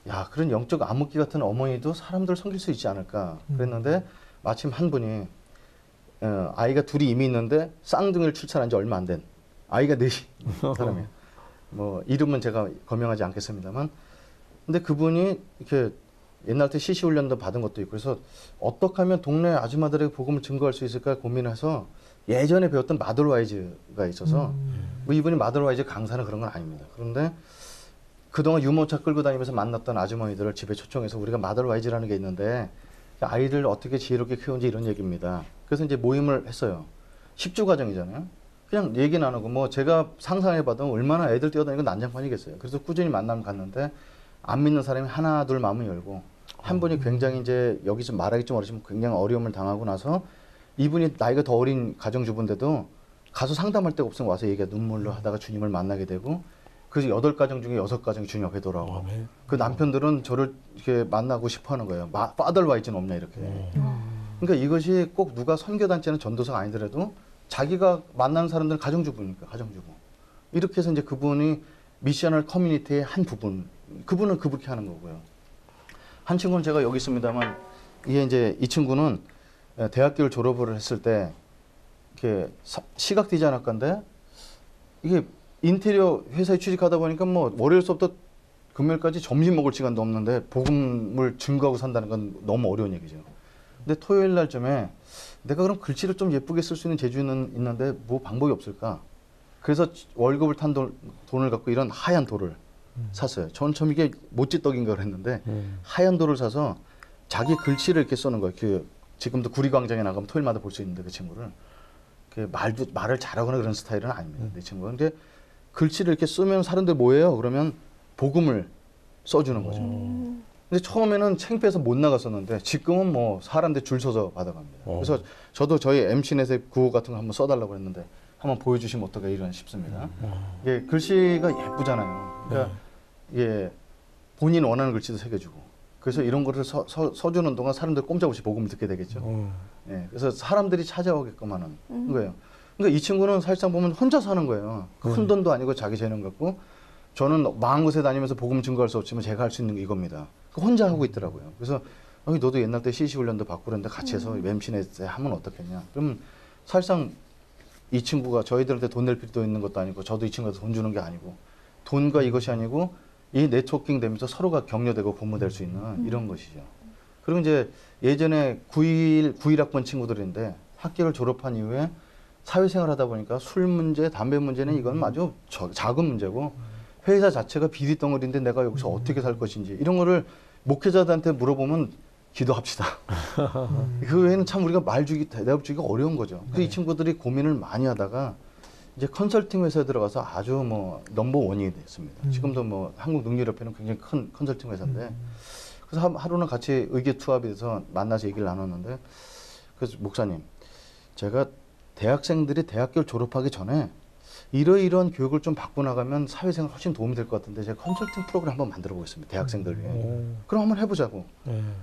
야 그런 영적 암흑기 같은 어머니도 사람들을 섬길 수 있지 않을까 그랬는데 마침 한 분이 아이가 둘이 이미 있는데 쌍둥이를 출산한 지 얼마 안 된 아이가 넷이 사람이에요. 뭐 이름은 제가 거명하지 않겠습니다만 근데 그분이 이렇게 옛날 때 CC 훈련도 받은 것도 있고 그래서 어떻게 하면 동네 아줌마들에게 복음을 증거할 수 있을까 고민해서 예전에 배웠던 마들와이즈가 있어서 뭐 이분이 마들와이즈 강사는 그런 건 아닙니다. 그런데 그동안 유모차 끌고 다니면서 만났던 아주머니들을 집에 초청해서 우리가 마들와이즈라는 게 있는데 아이를 어떻게 지혜롭게 키우는지 이런 얘기입니다. 그래서 이제 모임을 했어요. 10주 과정이잖아요. 그냥 얘기 나누고 뭐 제가 상상해봐도 얼마나 애들 뛰어다니고 난장판이겠어요. 그래서 꾸준히 만나면 갔는데 안 믿는 사람이 하나 둘 마음을 열고 한 분이 굉장히 이제 여기서 말하기 좀 어렵지만 굉장히 어려움을 당하고 나서 이분이 나이가 더 어린 가정주부인데도 가서 상담할 데가 없으면 와서 얘기가 눈물로 하다가 주님을 만나게 되고 그래서 8가정 중에 6가정이 주님 앞에 돌아오고 그 남편들은 저를 이렇게 만나고 싶어 하는 거예요. 파덜와이즈는 없냐 이렇게. 그러니까 이것이 꼭 누가 선교단체는 전도사가 아니더라도 자기가 만나는 사람들은 가정주부니까 가정주부. 이렇게 해서 이제 그분이 미셔널 커뮤니티의 한 부분 그분은 그렇게 하는 거고요. 한 친구는 제가 여기 있습니다만 이게 이제 이 친구는 대학교를 졸업을 했을 때 이렇게 시각 디자인학과인데 이게 인테리어 회사에 취직하다 보니까 뭐 월요일서부터 금요일까지 점심 먹을 시간도 없는데 복음을 증거하고 산다는 건 너무 어려운 얘기죠. 근데 토요일 날쯤에 내가 그럼 글씨를 좀 예쁘게 쓸 수 있는 재주는 있는데 뭐 방법이 없을까? 그래서 월급을 탄 돈을 갖고 이런 하얀 돌을 샀어요. 전 처음 이게 모찌떡인가 그랬는데 하얀 돌을 사서 자기 글씨를 이렇게 써는 거예요. 지금도 구리광장에 나가면 토요일마다 볼 수 있는데 그 친구를 말을 잘하거나 그런 스타일은 아닙니다. 내 친구가. 근데 글씨를 이렇게 쓰면 사람들 뭐예요? 그러면 복음을 써주는 거죠. 근데 처음에는 창피해서 못 나갔었는데 지금은 뭐 사람들 줄 서서 받아갑니다. 그래서 저도 저희 MC넷의 구호 같은 거 한번 써달라고 했는데 한번 보여주시면 어떨까 이런 싶습니다. 이게 글씨가 예쁘잖아요. 그러니까 이게 본인 원하는 글씨도 새겨주고 그래서 이런 거를 써주는 동안 사람들 꼼짝없이 복음을 듣게 되겠죠. 예, 그래서 사람들이 찾아오게끔 하는 거예요. 그러니까 이 친구는 사실상 보면 혼자 사는 거예요. 큰 돈도 아니고 자기 재능 갖고 저는 망한 곳에 다니면서 복음 증거할 수 없지만 제가 할 수 있는 게 이겁니다. 혼자 하고 있더라고요. 그래서 너도 옛날 때 CC 훈련도 받고 그랬는데 같이 해서 엠신에 하면 어떻겠냐. 그럼 사실상 이 친구가 저희들한테 돈 낼 필요도 있는 것도 아니고 저도 이 친구한테 돈 주는 게 아니고 돈과 이것이 아니고 이 네트워킹 되면서 서로가 격려되고 공모될 수 있는 이런 것이죠. 그리고 이제 예전에 91학번 친구들인데 학교를 졸업한 이후에 사회생활 하다 보니까 술 문제, 담배 문제는 이건 아주 작은 문제고 회사 자체가 비리덩어리인데 내가 여기서 어떻게 살 것인지 이런 거를 목회자들한테 물어보면 기도합시다. 그 외에는 참 우리가 대답 주기가 어려운 거죠. 그래서 이 친구들이 고민을 많이 하다가 이제 컨설팅 회사에 들어가서 아주 뭐 넘버 원이 됐습니다. 지금도 뭐 한국능률협회는 굉장히 큰 컨설팅 회사인데 그래서 하루는 같이 의기투합이 돼서 만나서 얘기를 나눴는데 그래서 목사님 제가 대학생들이 대학교를 졸업하기 전에 이러이러한 교육을 좀 받고 나가면 사회생활 훨씬 도움이 될 것 같은데 제가 컨설팅 프로그램 한번 만들어 보겠습니다. 대학생들 위해. 그럼 한번 해보자고.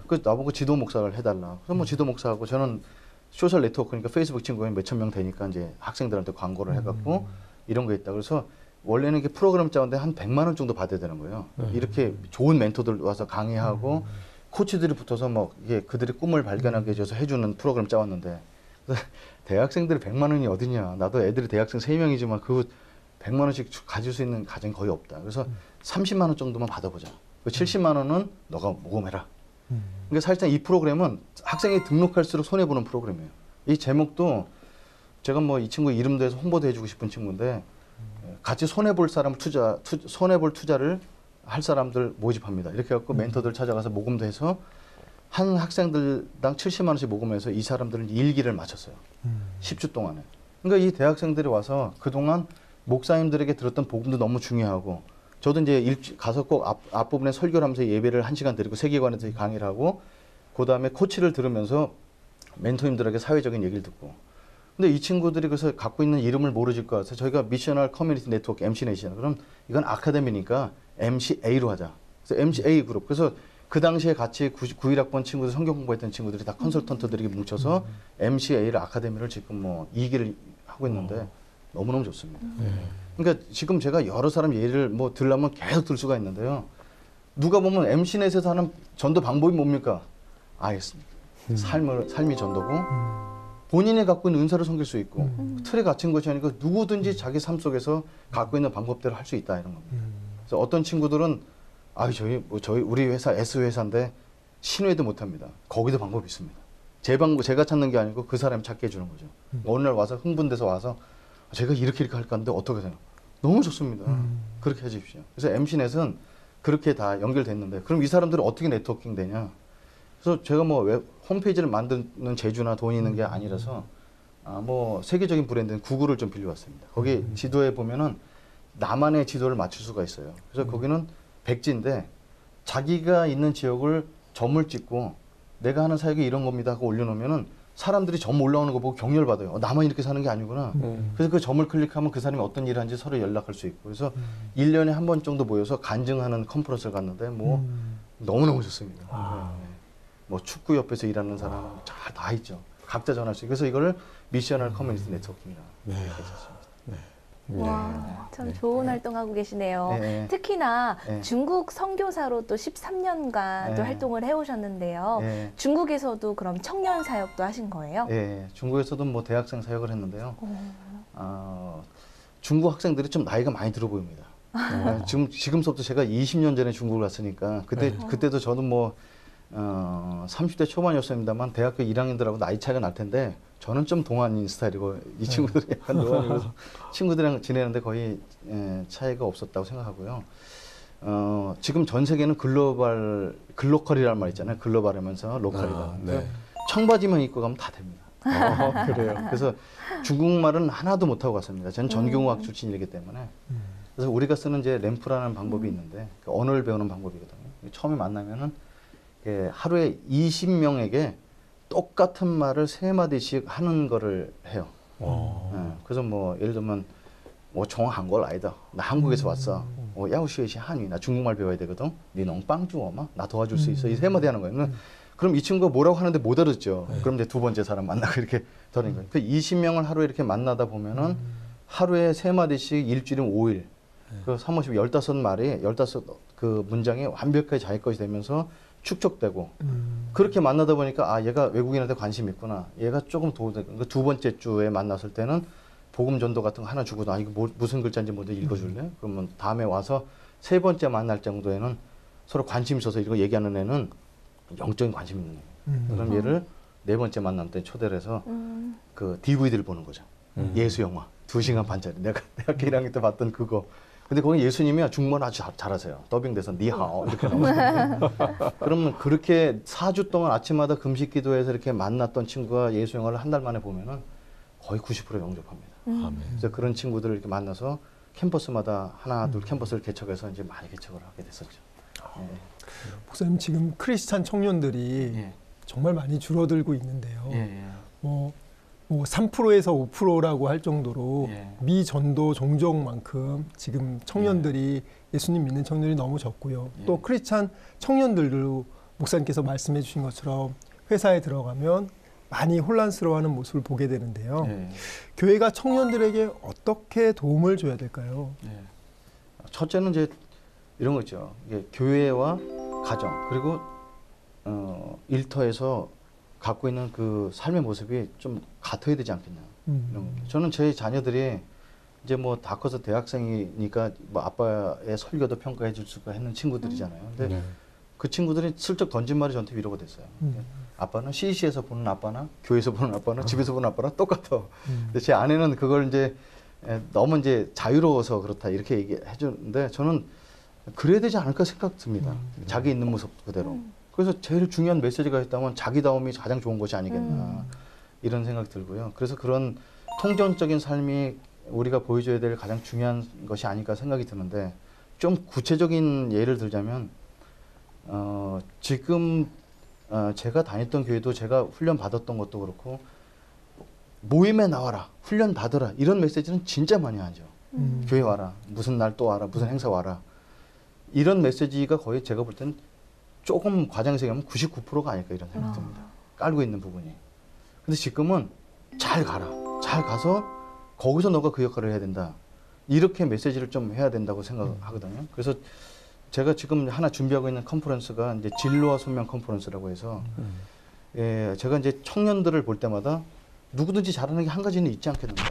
그래서 나보고 지도 목사를 해달라. 그래서 뭐 지도 목사하고 저는 소셜 네트워크니까 페이스북 친구가 몇천 명 되니까 이제 학생들한테 광고를 해갖고 이런 거 있다. 그래서 원래는 이게 프로그램 짜는데 한 100만 원 정도 받아야 되는 거예요. 이렇게 좋은 멘토들 와서 강의하고 코치들이 붙어서 뭐 이게 그들의 꿈을 발견하게 해줘서 해주는 프로그램 짜왔는데 대학생들이 100만 원이 어디냐. 나도 애들이 대학생 3명이지만 그 100만 원씩 가질 수 있는 가정이 거의 없다. 그래서 30만 원 정도만 받아보자. 그 70만 원은 너가 모금해라. 그러니까 사실상 이 프로그램은 학생이 등록할수록 손해보는 프로그램이에요. 이 제목도 제가 뭐 이 친구 이름도 해서 홍보도 해주고 싶은 친구인데 같이 손해볼 사람 손해볼 투자를 할 사람들 모집합니다. 이렇게 해갖고 멘토들 찾아가서 모금도 해서 한 학생들당 70만 원씩 모금해서 이 사람들은 일기를 마쳤어요. 10주 동안에. 그러니까 이 대학생들이 와서 그동안 목사님들에게 들었던 복음도 너무 중요하고 저도 이제 가서 꼭 앞부분에 설교를 하면서 예배를 1시간 드리고 세계관에서 강의를 하고 그 다음에 코치를 들으면서 멘토님들에게 사회적인 얘기를 듣고 근데 이 친구들이 그래서 갖고 있는 이름을 모르실 것 같아서 저희가 미셔널 커뮤니티 네트워크 MC넷이잖아요. 그럼 이건 아카데미니까 MCA로 하자. 그래서 MCA 그룹. 그래서 그 당시에 같이 91학번 친구들 성경 공부했던 친구들이 다 컨설턴트들이 뭉쳐서 MCA를 아카데미를 지금 뭐 2기를 하고 있는데 너무너무 좋습니다. 그러니까 지금 제가 여러 사람 예를 뭐 들려면 계속 들 수가 있는데요. 누가 보면 MC넷에서 하는 전도 방법이 뭡니까? 알겠습니다. 삶이 전도고 본인이 갖고 있는 은사를 섬길 수 있고 틀에 갇힌 것이 아니고 누구든지 자기 삶 속에서 갖고 있는 방법대로 할 수 있다 이런 겁니다. 그래서 어떤 친구들은 저희 우리 회사 S 회사인데 신뢰도 못합니다. 거기도 방법이 있습니다. 제 방법 제가 찾는 게 아니고 그 사람이 찾게 해주는 거죠. 어느 날 와서 흥분돼서 와서 제가 이렇게 할까 하는데 어떻게 생각해요? 너무 좋습니다. 그렇게 해주십시오. 그래서 MC넷은 그렇게 다 연결됐는데 그럼 이 사람들은 어떻게 네트워킹 되냐? 그래서 제가 뭐 홈페이지를 만드는 재주나 돈이 있는 게 아니라서 뭐 세계적인 브랜드는 구글을 좀 빌려왔습니다. 거기 지도에 보면은 나만의 지도를 맞출 수가 있어요. 그래서 거기는 백지인데 자기가 있는 지역을 점을 찍고 내가 하는 사역이 이런 겁니다 하고 올려놓으면은 사람들이 점 올라오는 거 보고 격려를 받아요. 나만 이렇게 사는 게 아니구나. 그래서 그 점을 클릭하면 그 사람이 어떤 일을 하는지 서로 연락할 수 있고 그래서 1년에 한 번 정도 모여서 간증하는 컨퍼런스를 갔는데 뭐 너무너무 좋습니다. 뭐 축구 옆에서 일하는 사람 다 있죠. 각자 전할 수 있고 그래서 이거를 미셔널 커뮤니티 네트워킹이라 했었습니다. 와, 참 좋은 활동하고 계시네요. 네. 특히나 네. 중국 선교사로 또 13년간 또 네. 활동을 해오셨는데요. 네. 중국에서도 그럼 청년 사역도 하신 거예요? 예, 중국에서도 뭐 대학생 사역을 했는데요. 중국 학생들이 좀 나이가 많이 들어 보입니다. 지금서부터 제가 20년 전에 중국을 갔으니까 그때도 저는 뭐 30대 초반이었습니다만 대학교 1학년들하고 나이 차이가 날 텐데 저는 좀 동안인 스타일이고 이 친구들이 약간 노안이라서 친구들이랑 지내는데 거의 차이가 없었다고 생각하고요. 지금 전 세계는 글로컬이라는 말 있잖아요. 글로벌하면서 로컬이다. 네. 청바지만 입고 가면 다 됩니다. 그래요. 그래서 중국말은 하나도 못하고 갔습니다. 저는 전교공학 출신이기 때문에. 그래서 우리가 쓰는 이제 램프라는 방법이 있는데 그 언어를 배우는 방법이거든요. 처음에 만나면은 하루에 20명에게 똑같은 말을 3마디씩 하는 거를 해요. 그래서 뭐 예를 들면 뭐 정한 걸 아니다. 나 한국에서 왔어. 야우시에시 한위. 나 중국말 배워야 되거든. 니 너무 빵 주워 마. 나 도와줄 수 있어. 이 3마디 하는 거예요. 그럼 이 친구가 뭐라고 하는데 못 알아듣죠. 그럼 이제 두 번째 사람 만나고 이렇게 더는 거예요. 그 20명을 하루에 이렇게 만나다 보면은 하루에 3마디씩 일주일에 5일. 그 350, 15말이 15그 문장이 완벽하게 자기 것이 되면서 축적되고 그렇게 만나다 보니까 얘가 외국인한테 관심이 있구나. 얘가 조금 도움되고 두 번째 주에 만났을 때는 복음 전도 같은 거 하나 주고 이거 무슨 글자인지 먼저 읽어줄래? 그러면 다음에 와서 세 번째 만날 정도에는 서로 관심 있어서 이거 얘기하는 애는 영적인 관심 있는 애예요. 그럼 얘를 네 번째 만남 때 초대를 해서 그 DVD를 보는 거죠. 예수 영화 2시간 반짜리. 내가 대학교 1학년 때 봤던 그거. 근데 거기 예수님이 중국말 아주 잘하세요. 더빙돼서 니하오 이렇게 나오거든요. 그러면 그렇게 4주 동안 아침마다 금식 기도해서 이렇게 만났던 친구가 예수 영화를 한 달 만에 보면은 거의 90% 영접합니다. 아멘. 그래서 그런 친구들을 이렇게 만나서 캠퍼스마다 하나 둘 캠퍼스를 개척해서 이제 많이 개척을 하게 됐었죠. 예. 목사님 지금 크리스찬 청년들이 예. 정말 많이 줄어들고 있는데요. 예, 예. 뭐 3%에서 5%라고 할 정도로 예. 미전도 종족만큼 지금 청년들이 예수님 믿는 청년들이 너무 적고요. 예. 또 크리스찬 청년들도 목사님께서 말씀해 주신 것처럼 회사에 들어가면 많이 혼란스러워하는 모습을 보게 되는데요. 예. 교회가 청년들에게 어떻게 도움을 줘야 될까요? 예. 첫째는 이제 이런 거 있죠. 이게 교회와 가정 그리고 일터에서 갖고 있는 그 삶의 모습이 좀 같아야 되지 않겠냐. 이런 거. 저는 제 자녀들이 이제 뭐 다 커서 대학생이니까 뭐 아빠의 설교도 평가해 줄 수가 있는 친구들이잖아요. 근데 네. 그 친구들이 슬쩍 던진 말이 저한테 위로가 됐어요. 아빠는 CC에서 보는 아빠나 교회에서 보는 아빠나 집에서 보는 아빠나 똑같아. 근데 제 아내는 그걸 이제 너무 이제 자유로워서 그렇다 이렇게 얘기해 주는데 저는 그래야 되지 않을까 생각 듭니다. 자기 있는 모습 그대로. 그래서 제일 중요한 메시지가 있다면 자기다움이 가장 좋은 것이 아니겠나 이런 생각이 들고요. 그래서 그런 통전적인 삶이 우리가 보여줘야 될 가장 중요한 것이 아닐까 생각이 드는데 좀 구체적인 예를 들자면 지금 제가 다녔던 교회도 제가 훈련 받았던 것도 그렇고 모임에 나와라 훈련 받아라 이런 메시지는 진짜 많이 하죠. 교회 와라 무슨 날 또 와라 무슨 행사 와라 이런 메시지가 거의 제가 볼 땐 조금 과장해서 얘기하면 99%가 아닐까 이런 생각이 듭니다. 깔고 있는 부분이. 근데 지금은 잘 가라. 잘 가서 거기서 너가 그 역할을 해야 된다. 이렇게 메시지를 좀 해야 된다고 생각하거든요. 그래서 제가 지금 하나 준비하고 있는 컨퍼런스가 이제 진로와 소명 컨퍼런스라고 해서 예, 제가 이제 청년들을 볼 때마다 누구든지 잘하는 게 한 가지는 있지 않겠는가.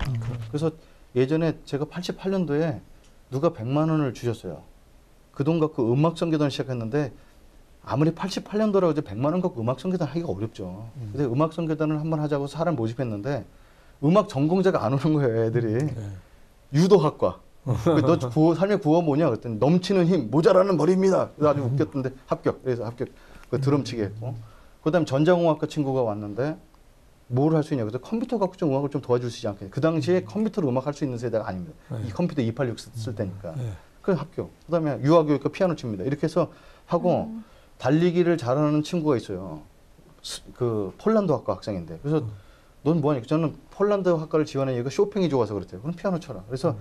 그래서 예전에 제가 88년도에 누가 100만 원을 주셨어요. 그 돈 갖고 음악 선교단을 시작했는데 아무리 88년도라고 해도 100만 원 갖고 음악 선교단 하기가 어렵죠. 근데 음악 선교단을 한번 하자고 사람 모집했는데 음악 전공자가 안 오는 거예요, 애들이. 유도학과. 너 삶의 구호 뭐냐? 그랬더니 넘치는 힘, 모자라는 머리입니다. 그래서 아주 웃겼던데 합격. 그래서 합격. 그 드럼치기 했고. 그 다음에 전자공학과 친구가 왔는데 뭘 할 수 있냐? 그래서 컴퓨터 갖고 좀 음악을 좀 도와줄 수 있지 않겠냐? 그 당시에 컴퓨터로 음악 할 수 있는 세대가 아닙니다. 이 컴퓨터 286 쓸 때니까. 그래서 합격. 그 다음에 유아교육과 피아노 칩니다. 이렇게 해서 하고 달리기를 잘하는 친구가 있어요. 그 폴란드 학과 학생인데. 그래서 넌 뭐하냐? 저는 폴란드 학과를 지원한 이유가 쇼팽이 좋아서 그랬대요. 그럼 피아노 쳐라. 그래서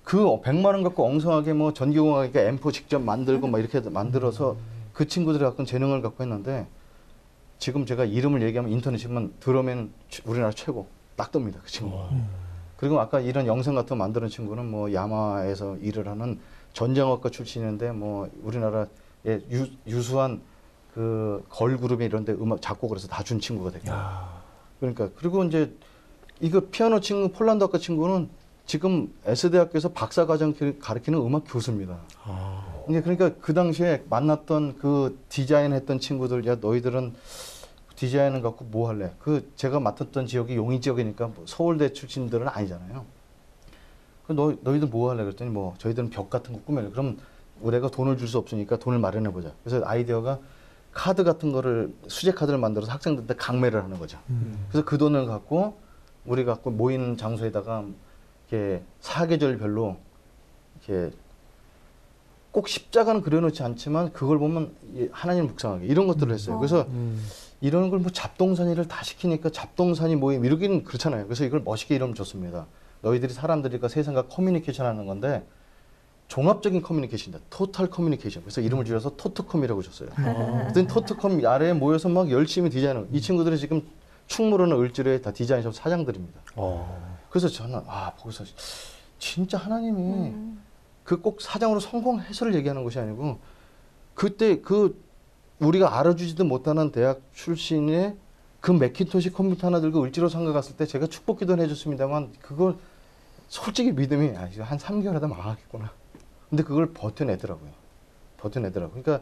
그 100만 원 갖고 엉성하게 뭐 전기공학이니까 앰프 직접 만들고 막 이렇게 만들어서 그 친구들이 갖고 재능을 갖고 했는데 지금 제가 이름을 얘기하면 인터넷 치면 드럼에는 우리나라 최고 딱 뜹니다. 그 친구가. 그리고 아까 이런 영상 같은 거 만드는 친구는 뭐 야마에서 일을 하는 전자학과 출신인데 뭐 우리나라의 유수한 그 걸그룹이 이런 데 음악 작곡을 해서 다 준 친구가 됐고. 그러니까 그리고 이제 이거 피아노 친구 폴란드 학과 친구는 지금 S대학교에서 박사과정 가르치는 음악 교수입니다. 그러니까 그 당시에 만났던 그 디자인했던 친구들, 야 너희들은 디자인을 갖고 뭐 할래? 그 제가 맡았던 지역이 용인 지역이니까 뭐 서울대 출신들은 아니잖아요. 그 너희들 뭐 할래? 그랬더니 뭐 저희들은 벽 같은 거 꾸며요. 그럼 우리가 돈을 줄 수 없으니까 돈을 마련해 보자. 그래서 아이디어가 카드 같은 거를 수제 카드를 만들어서 학생들한테 강매를 하는 거죠. 그래서 그 돈을 갖고 우리 갖고 모이는 장소에다가 이렇게 사계절별로 이렇게 꼭 십자가는 그려놓지 않지만 그걸 보면 하나님 묵상하게 이런 것들을 했어요. 그래서 이런 걸 뭐 잡동사니를 다 시키니까 잡동사니 모임 이러기는 그렇잖아요. 그래서 이걸 멋있게 이러면 좋습니다. 너희들이 사람들과 세상과 커뮤니케이션 하는 건데 종합적인 커뮤니케이션이다. 토탈 커뮤니케이션. 그래서 이름을 줄여서 토트컴이라고 줬어요. 그랬더니 토트컴 아래에 모여서 막 열심히 디자인을. 이 친구들이 지금 충무로는 을지로에 다 디자인숍 사장들입니다. 그래서 저는 거기서 진짜 하나님이 그 꼭 사장으로 성공해서를 얘기하는 것이 아니고 그때 그 우리가 알아주지도 못하는 대학 출신의 그 매킨토시 컴퓨터 하나 들고 을지로 상가 갔을 때 제가 축복 기도는 해줬습니다만 그걸 솔직히 믿음이 이거 한 3개월 하다 망하겠구나. 근데 그걸 버텨내더라고요. 그러니까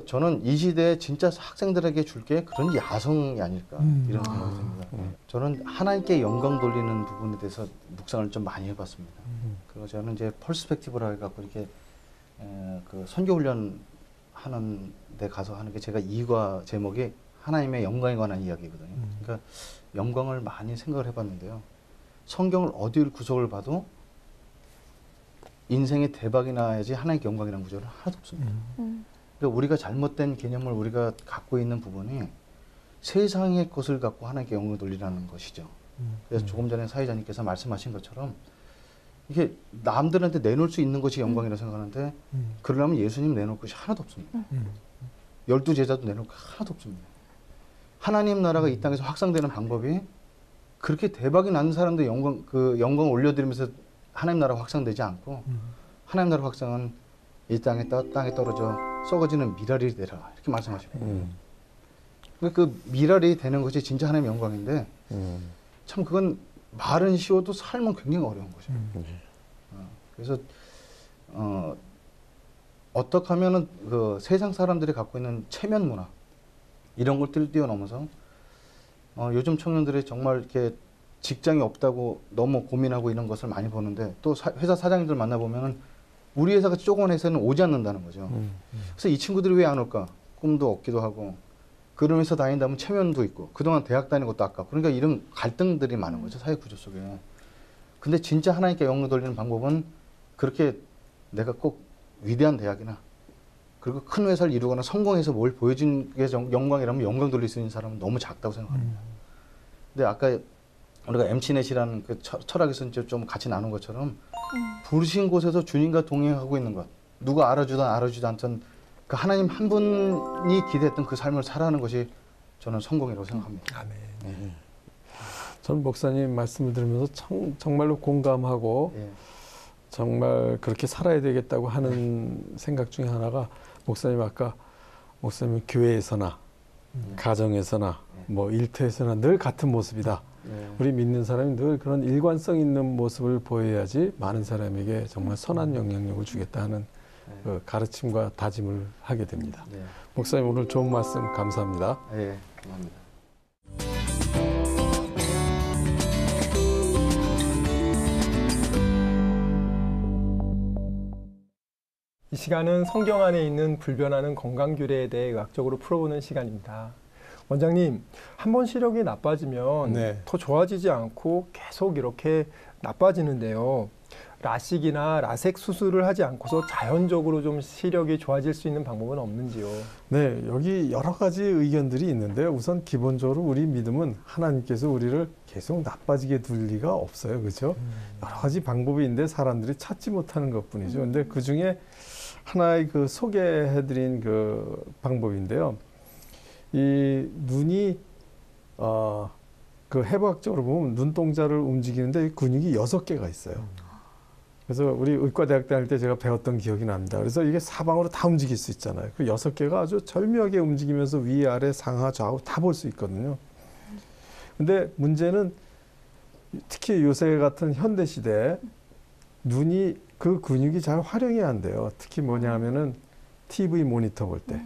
저는 이 시대에 진짜 학생들에게 줄 게 그런 야성이 아닐까 이런 생각이 듭니다. 저는 하나님께 영광 돌리는 부분에 대해서 묵상을 좀 많이 해봤습니다. 그리고 저는 이제 펄스펙티브라 해갖고 이렇게 그 선교훈련 하는 데 가서 하는 게 제가 2과 제목이 하나님의 영광에 관한 이야기거든요. 그러니까 영광을 많이 생각을 해봤는데요. 성경을 어디를 구석을 봐도 인생에 대박이 나야지 하나님께 영광이라는 구절은 하나도 없습니다. 그러니까 우리가 잘못된 개념을 우리가 갖고 있는 부분이 세상의 것을 갖고 하나님께 영광을 돌리라는 것이죠. 그래서 조금 전에 사회자님께서 말씀하신 것처럼 이게 남들한테 내놓을 수 있는 것이 영광이라고 생각하는데 그러려면 예수님 내놓을 것이 하나도 없습니다. 12제자도 내놓을 거 하나도 없습니다. 하나님 나라가 이 땅에서 확산되는 방법이 그렇게 대박이 나는 사람들 영광을 올려드리면서 하나님 나라가 확산되지 않고 하나님 나라 확장은 이 땅에 떨어져 썩어지는 미랄이 되라 이렇게 말씀하십니다. 그러니까 그 미랄이 되는 것이 진짜 하나님의 영광인데 참 그건 말은 쉬워도 삶은 굉장히 어려운 거죠. 그래서 어떻게 하면은 그 세상 사람들이 갖고 있는 체면 문화 이런 것들을 뛰어넘어서 요즘 청년들이 정말 이렇게 직장이 없다고 너무 고민하고 이런 것을 많이 보는데 또 회사 사장님들 만나보면은 우리 회사가 조그만 회사는 오지 않는다는 거죠. 그래서 이 친구들이 왜 안 올까? 꿈도 없기도 하고 그러면서 다닌다면 체면도 있고 그동안 대학 다닌 것도 아깝고 그러니까 이런 갈등들이 많은 거죠. 사회 구조 속에. 근데 진짜 하나님께 영광 돌리는 방법은 그렇게 내가 꼭 위대한 대학이나 그리고 큰 회사를 이루거나 성공해서 뭘 보여준 게 영광이라면 영광 돌릴 수 있는 사람은 너무 작다고 생각합니다. 근데 아까 우리가 MC넷이라는 그 철학에서 좀 같이 나눈 것처럼 부르신 곳에서 주님과 동행하고 있는 것 누가 알아주든 알아주지 않든 그 하나님 한 분이 기대했던 그 삶을 살아가는 것이 저는 성공이라고 생각합니다. 아멘. 네. 전 목사님 말씀을 들으면서 정말로 공감하고 예. 정말 그렇게 살아야 되겠다고 하는 생각 중에 하나가 목사님 교회에서나 가정에서나 뭐 일터에서나 늘 같은 모습이다. 우리 믿는 사람이 늘 그런 일관성 있는 모습을 보여야지 많은 사람에게 정말 선한 영향력을 주겠다 하는 그 가르침과 다짐을 하게 됩니다. 네. 목사님 오늘 좋은 말씀 감사합니다. 예, 감사합니다. 이 시간은 성경 안에 있는 불변하는 건강 규례에 대해 의학적으로 풀어보는 시간입니다. 원장님, 한번 시력이 나빠지면 네. 더 좋아지지 않고 계속 이렇게 나빠지는데요. 라식이나 라섹 수술을 하지 않고서 자연적으로 좀 시력이 좋아질 수 있는 방법은 없는지요? 네, 여기 여러 가지 의견들이 있는데요. 우선 기본적으로 우리 믿음은 하나님께서 우리를 계속 나빠지게 둘 리가 없어요. 그렇죠? 여러 가지 방법이 있는데 사람들이 찾지 못하는 것뿐이죠. 근데 그 중에 하나의 그 소개해드린 그 방법인데요. 이 눈이 그 해부학적으로 보면 눈동자를 움직이는데 근육이 6개가 있어요. 그래서 우리 의과대학 다닐 때 제가 배웠던 기억이 납니다. 그래서 이게 사방으로 다 움직일 수 있잖아요. 그 6개가 아주 절묘하게 움직이면서 위아래 상하 좌우 다 볼 수 있거든요. 근데 문제는 특히 요새 같은 현대 시대에 눈이 그 근육이 잘 활용이 안 돼요. 특히 뭐냐 하면은 TV 모니터 볼 때.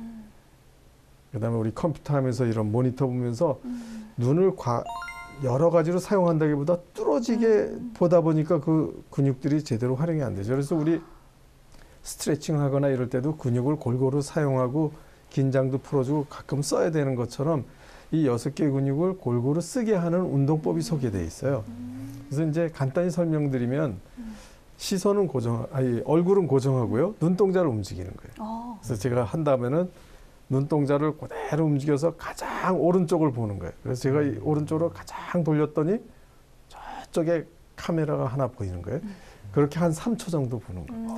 그다음에 우리 컴퓨터 하면서 이런 모니터 보면서 눈을 여러 가지로 사용한다기보다 뚫어지게 보다 보니까 그 근육들이 제대로 활용이 안 되죠. 그래서 우리 스트레칭 하거나 이럴 때도 근육을 골고루 사용하고 긴장도 풀어주고 가끔 써야 되는 것처럼 이 6개 근육을 골고루 쓰게 하는 운동법이 소개되어 있어요. 그래서 이제 간단히 설명드리면 시선은 얼굴은 고정하고요. 눈동자를 움직이는 거예요. 그래서 제가 한다면은 눈동자를 그대로 움직여서 가장 오른쪽을 보는 거예요. 그래서 제가 이 오른쪽으로 가장 돌렸더니 저쪽에 카메라가 하나 보이는 거예요. 그렇게 한 3초 정도 보는 겁니다.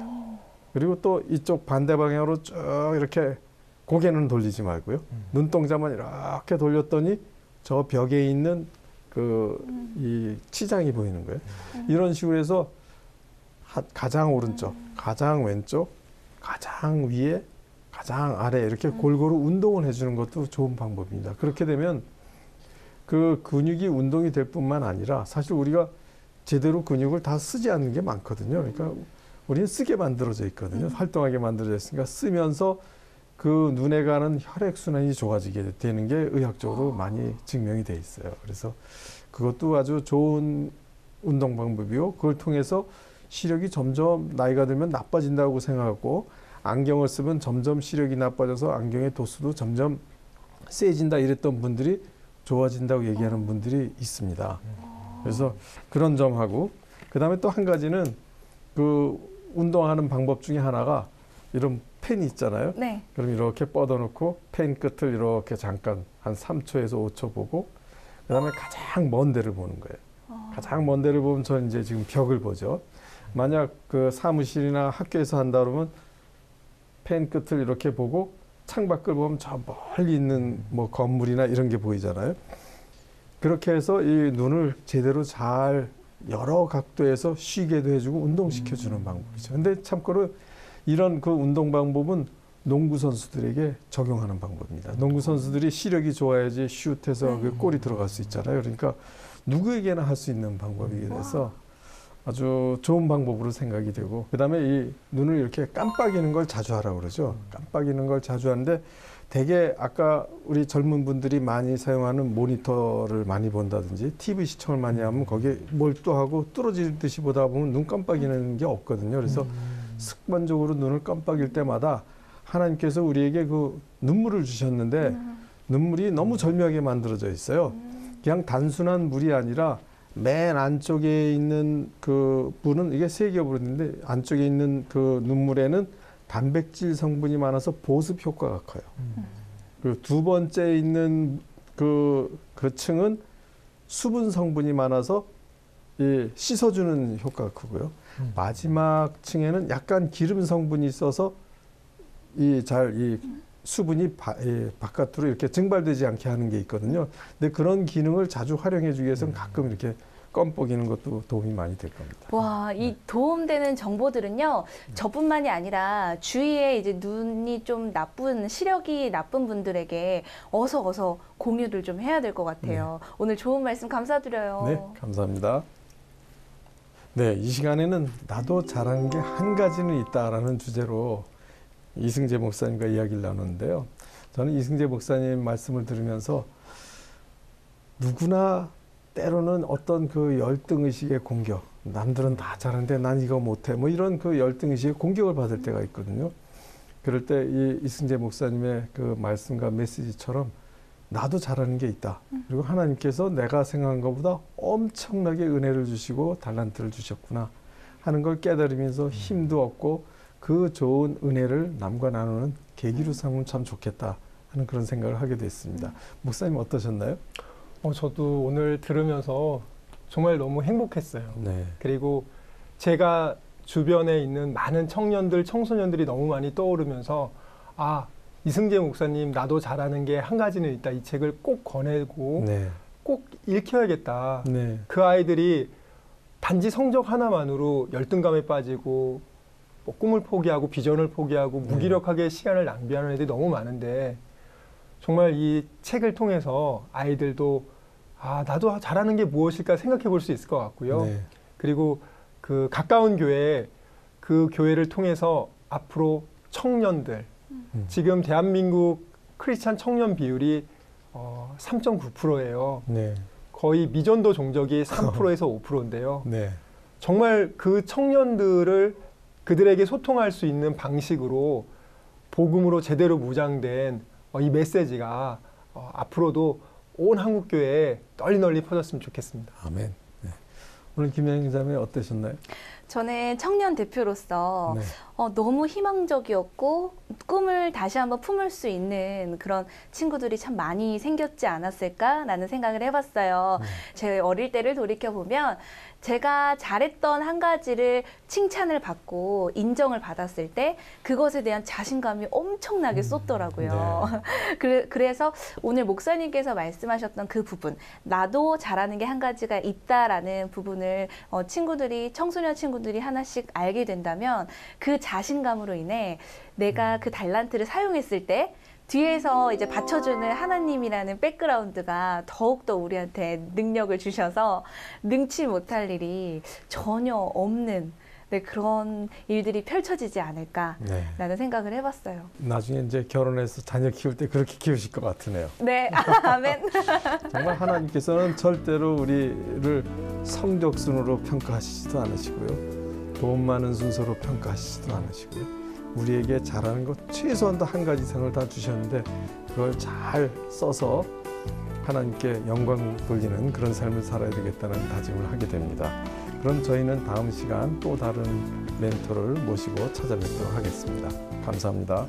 그리고 또 이쪽 반대 방향으로 쭉 이렇게 고개는 돌리지 말고요. 눈동자만 이렇게 돌렸더니 저 벽에 있는 이 치장이 보이는 거예요. 이런 식으로 해서 가장 오른쪽, 가장 왼쪽, 가장 위에, 가장 아래 이렇게 골고루 운동을 해주는 것도 좋은 방법입니다. 그렇게 되면 그 근육이 운동이 될 뿐만 아니라 사실 우리가 제대로 근육을 다 쓰지 않는 게 많거든요. 그러니까 우리는 쓰게 만들어져 있거든요. 활동하게 만들어져 있으니까 쓰면서 그 눈에 가는 혈액순환이 좋아지게 되는 게 의학적으로 많이 증명이 돼 있어요. 그래서 그것도 아주 좋은 운동 방법이고 그걸 통해서 시력이 점점 나이가 들면 나빠진다고 생각하고 안경을 쓰면 점점 시력이 나빠져서 안경의 도수도 점점 세진다 이랬던 분들이 좋아진다고 얘기하는 분들이 있습니다. 그래서 그런 점하고 그다음에 또 한 가지는 그 운동하는 방법 중에 하나가 이런 펜이 있잖아요. 네. 그럼 이렇게 뻗어놓고 펜 끝을 이렇게 잠깐 한 3초에서 5초 보고 그다음에 가장 먼 데를 보는 거예요. 가장 먼 데를 보면 저는 이제 지금 벽을 보죠. 만약 그 사무실이나 학교에서 한다 그러면 펜 끝을 이렇게 보고 창밖을 보면 저 멀리 있는 뭐 건물이나 이런 게 보이잖아요. 그렇게 해서 이 눈을 제대로 잘 여러 각도에서 쉬게도 해주고 운동시켜주는 방법이죠. 근데 참고로 이런 그 운동 방법은 농구 선수들에게 적용하는 방법입니다. 농구 선수들이 시력이 좋아야지 슛해서 그 골이 들어갈 수 있잖아요. 그러니까 누구에게나 할 수 있는 방법이게 돼서 아주 좋은 방법으로 생각이 되고 그다음에 이 눈을 이렇게 깜빡이는 걸 자주 하라고 그러죠. 깜빡이는 걸 자주 하는데 대개 아까 우리 젊은 분들이 많이 사용하는 모니터를 많이 본다든지 TV 시청을 많이 하면 거기에 몰두하고 뚫어지듯이 보다 보면 눈 깜빡이는 게 없거든요. 그래서 습관적으로 눈을 깜빡일 때마다 하나님께서 우리에게 그 눈물을 주셨는데 눈물이 너무 절묘하게 만들어져 있어요. 그냥 단순한 물이 아니라 맨 안쪽에 있는 그 물은 이게 세 겹으로 있는데 안쪽에 있는 그 눈물에는 단백질 성분이 많아서 보습 효과가 커요. 그리고 두 번째 있는 그 층은 수분 성분이 많아서 이 씻어주는 효과가 크고요. 마지막 층에는 약간 기름 성분이 있어서 이 수분이 바깥으로 이렇게 증발되지 않게 하는 게 있거든요. 근데 그런 기능을 자주 활용해 주기 위해서는 가끔 이렇게 껌뻑이는 것도 도움이 많이 될 겁니다. 와, 이 도움되는 정보들은요, 저뿐만이 아니라 주위에 이제 눈이 좀 나쁜, 시력이 나쁜 분들에게 어서 공유를 좀 해야 될 것 같아요. 네. 오늘 좋은 말씀 감사드려요. 네, 감사합니다. 네, 이 시간에는 나도 잘하는 게 한 가지는 있다라는 주제로 이승재 목사님과 이야기를 나누는데요. 저는 이승재 목사님 말씀을 들으면서 누구나 때로는 어떤 그 열등의식의 공격, 남들은 다 잘하는데 난 이거 못해, 뭐 이런 그 열등의식의 공격을 받을 때가 있거든요. 그럴 때 이 이승재 목사님의 그 말씀과 메시지처럼 나도 잘하는 게 있다. 그리고 하나님께서 내가 생각한 것보다 엄청나게 은혜를 주시고 달란트를 주셨구나 하는 걸 깨달으면서 힘도 얻고 그 좋은 은혜를 남과 나누는 계기로 삼으면 참 좋겠다 하는 그런 생각을 하게 됐습니다. 목사님 어떠셨나요? 저도 오늘 들으면서 정말 너무 행복했어요. 네. 그리고 제가 주변에 있는 많은 청년들, 청소년들이 너무 많이 떠오르면서 이승재 목사님 나도 잘하는 게 한 가지는 있다. 이 책을 꼭 권하고 네. 꼭 읽혀야겠다. 네. 그 아이들이 단지 성적 하나만으로 열등감에 빠지고 뭐 꿈을 포기하고 비전을 포기하고 무기력하게 시간을 낭비하는 애들이 너무 많은데 정말 이 책을 통해서 아이들도 나도 잘하는 게 무엇일까 생각해 볼 수 있을 것 같고요. 네. 그리고 그 가까운 교회, 그 교회를 통해서 앞으로 청년들, 지금 대한민국 크리스찬 청년 비율이 3.9%예요. 네. 거의 미전도 종족이 3%에서 5%인데요. 네. 정말 그 청년들을 그들에게 소통할 수 있는 방식으로 복음으로 제대로 무장된 이 메시지가 앞으로도 온 한국교회에 널리 퍼졌으면 좋겠습니다. 아멘. 네. 오늘 김혜영 기자님 어떠셨나요? 저는 청년 대표로서 네. 너무 희망적이었고 꿈을 다시 한번 품을 수 있는 그런 친구들이 참 많이 생겼지 않았을까라는 생각을 해봤어요. 제 어릴 때를 돌이켜보면 제가 잘했던 한 가지를 칭찬을 받고 인정을 받았을 때 그것에 대한 자신감이 엄청나게 쏟더라고요. 네. 그래서 오늘 목사님께서 말씀하셨던 그 부분, 나도 잘하는 게 한 가지가 있다라는 부분을 친구들이, 청소년 친구들이 하나씩 알게 된다면 그 자신감으로 인해 내가 그 달란트를 사용했을 때 뒤에서 이제 받쳐주는 하나님이라는 백그라운드가 더욱더 우리한테 능력을 주셔서 능치 못할 일이 전혀 없는 그런 일들이 펼쳐지지 않을까라는 생각을 해봤어요. 나중에 이제 결혼해서 자녀 키울 때 그렇게 키우실 것 같으네요. 네, 아멘. 정말 하나님께서는 절대로 우리를 성적순으로 평가하시지도 않으시고요. 돈 많은 순서로 평가하시지도 않으시고요. 우리에게 잘하는 것 최소한도 한 가지 이상을 다 주셨는데 그걸 잘 써서 하나님께 영광 돌리는 그런 삶을 살아야 되겠다는 다짐을 하게 됩니다. 그럼 저희는 다음 시간 또 다른 멘토를 모시고 찾아뵙도록 하겠습니다. 감사합니다.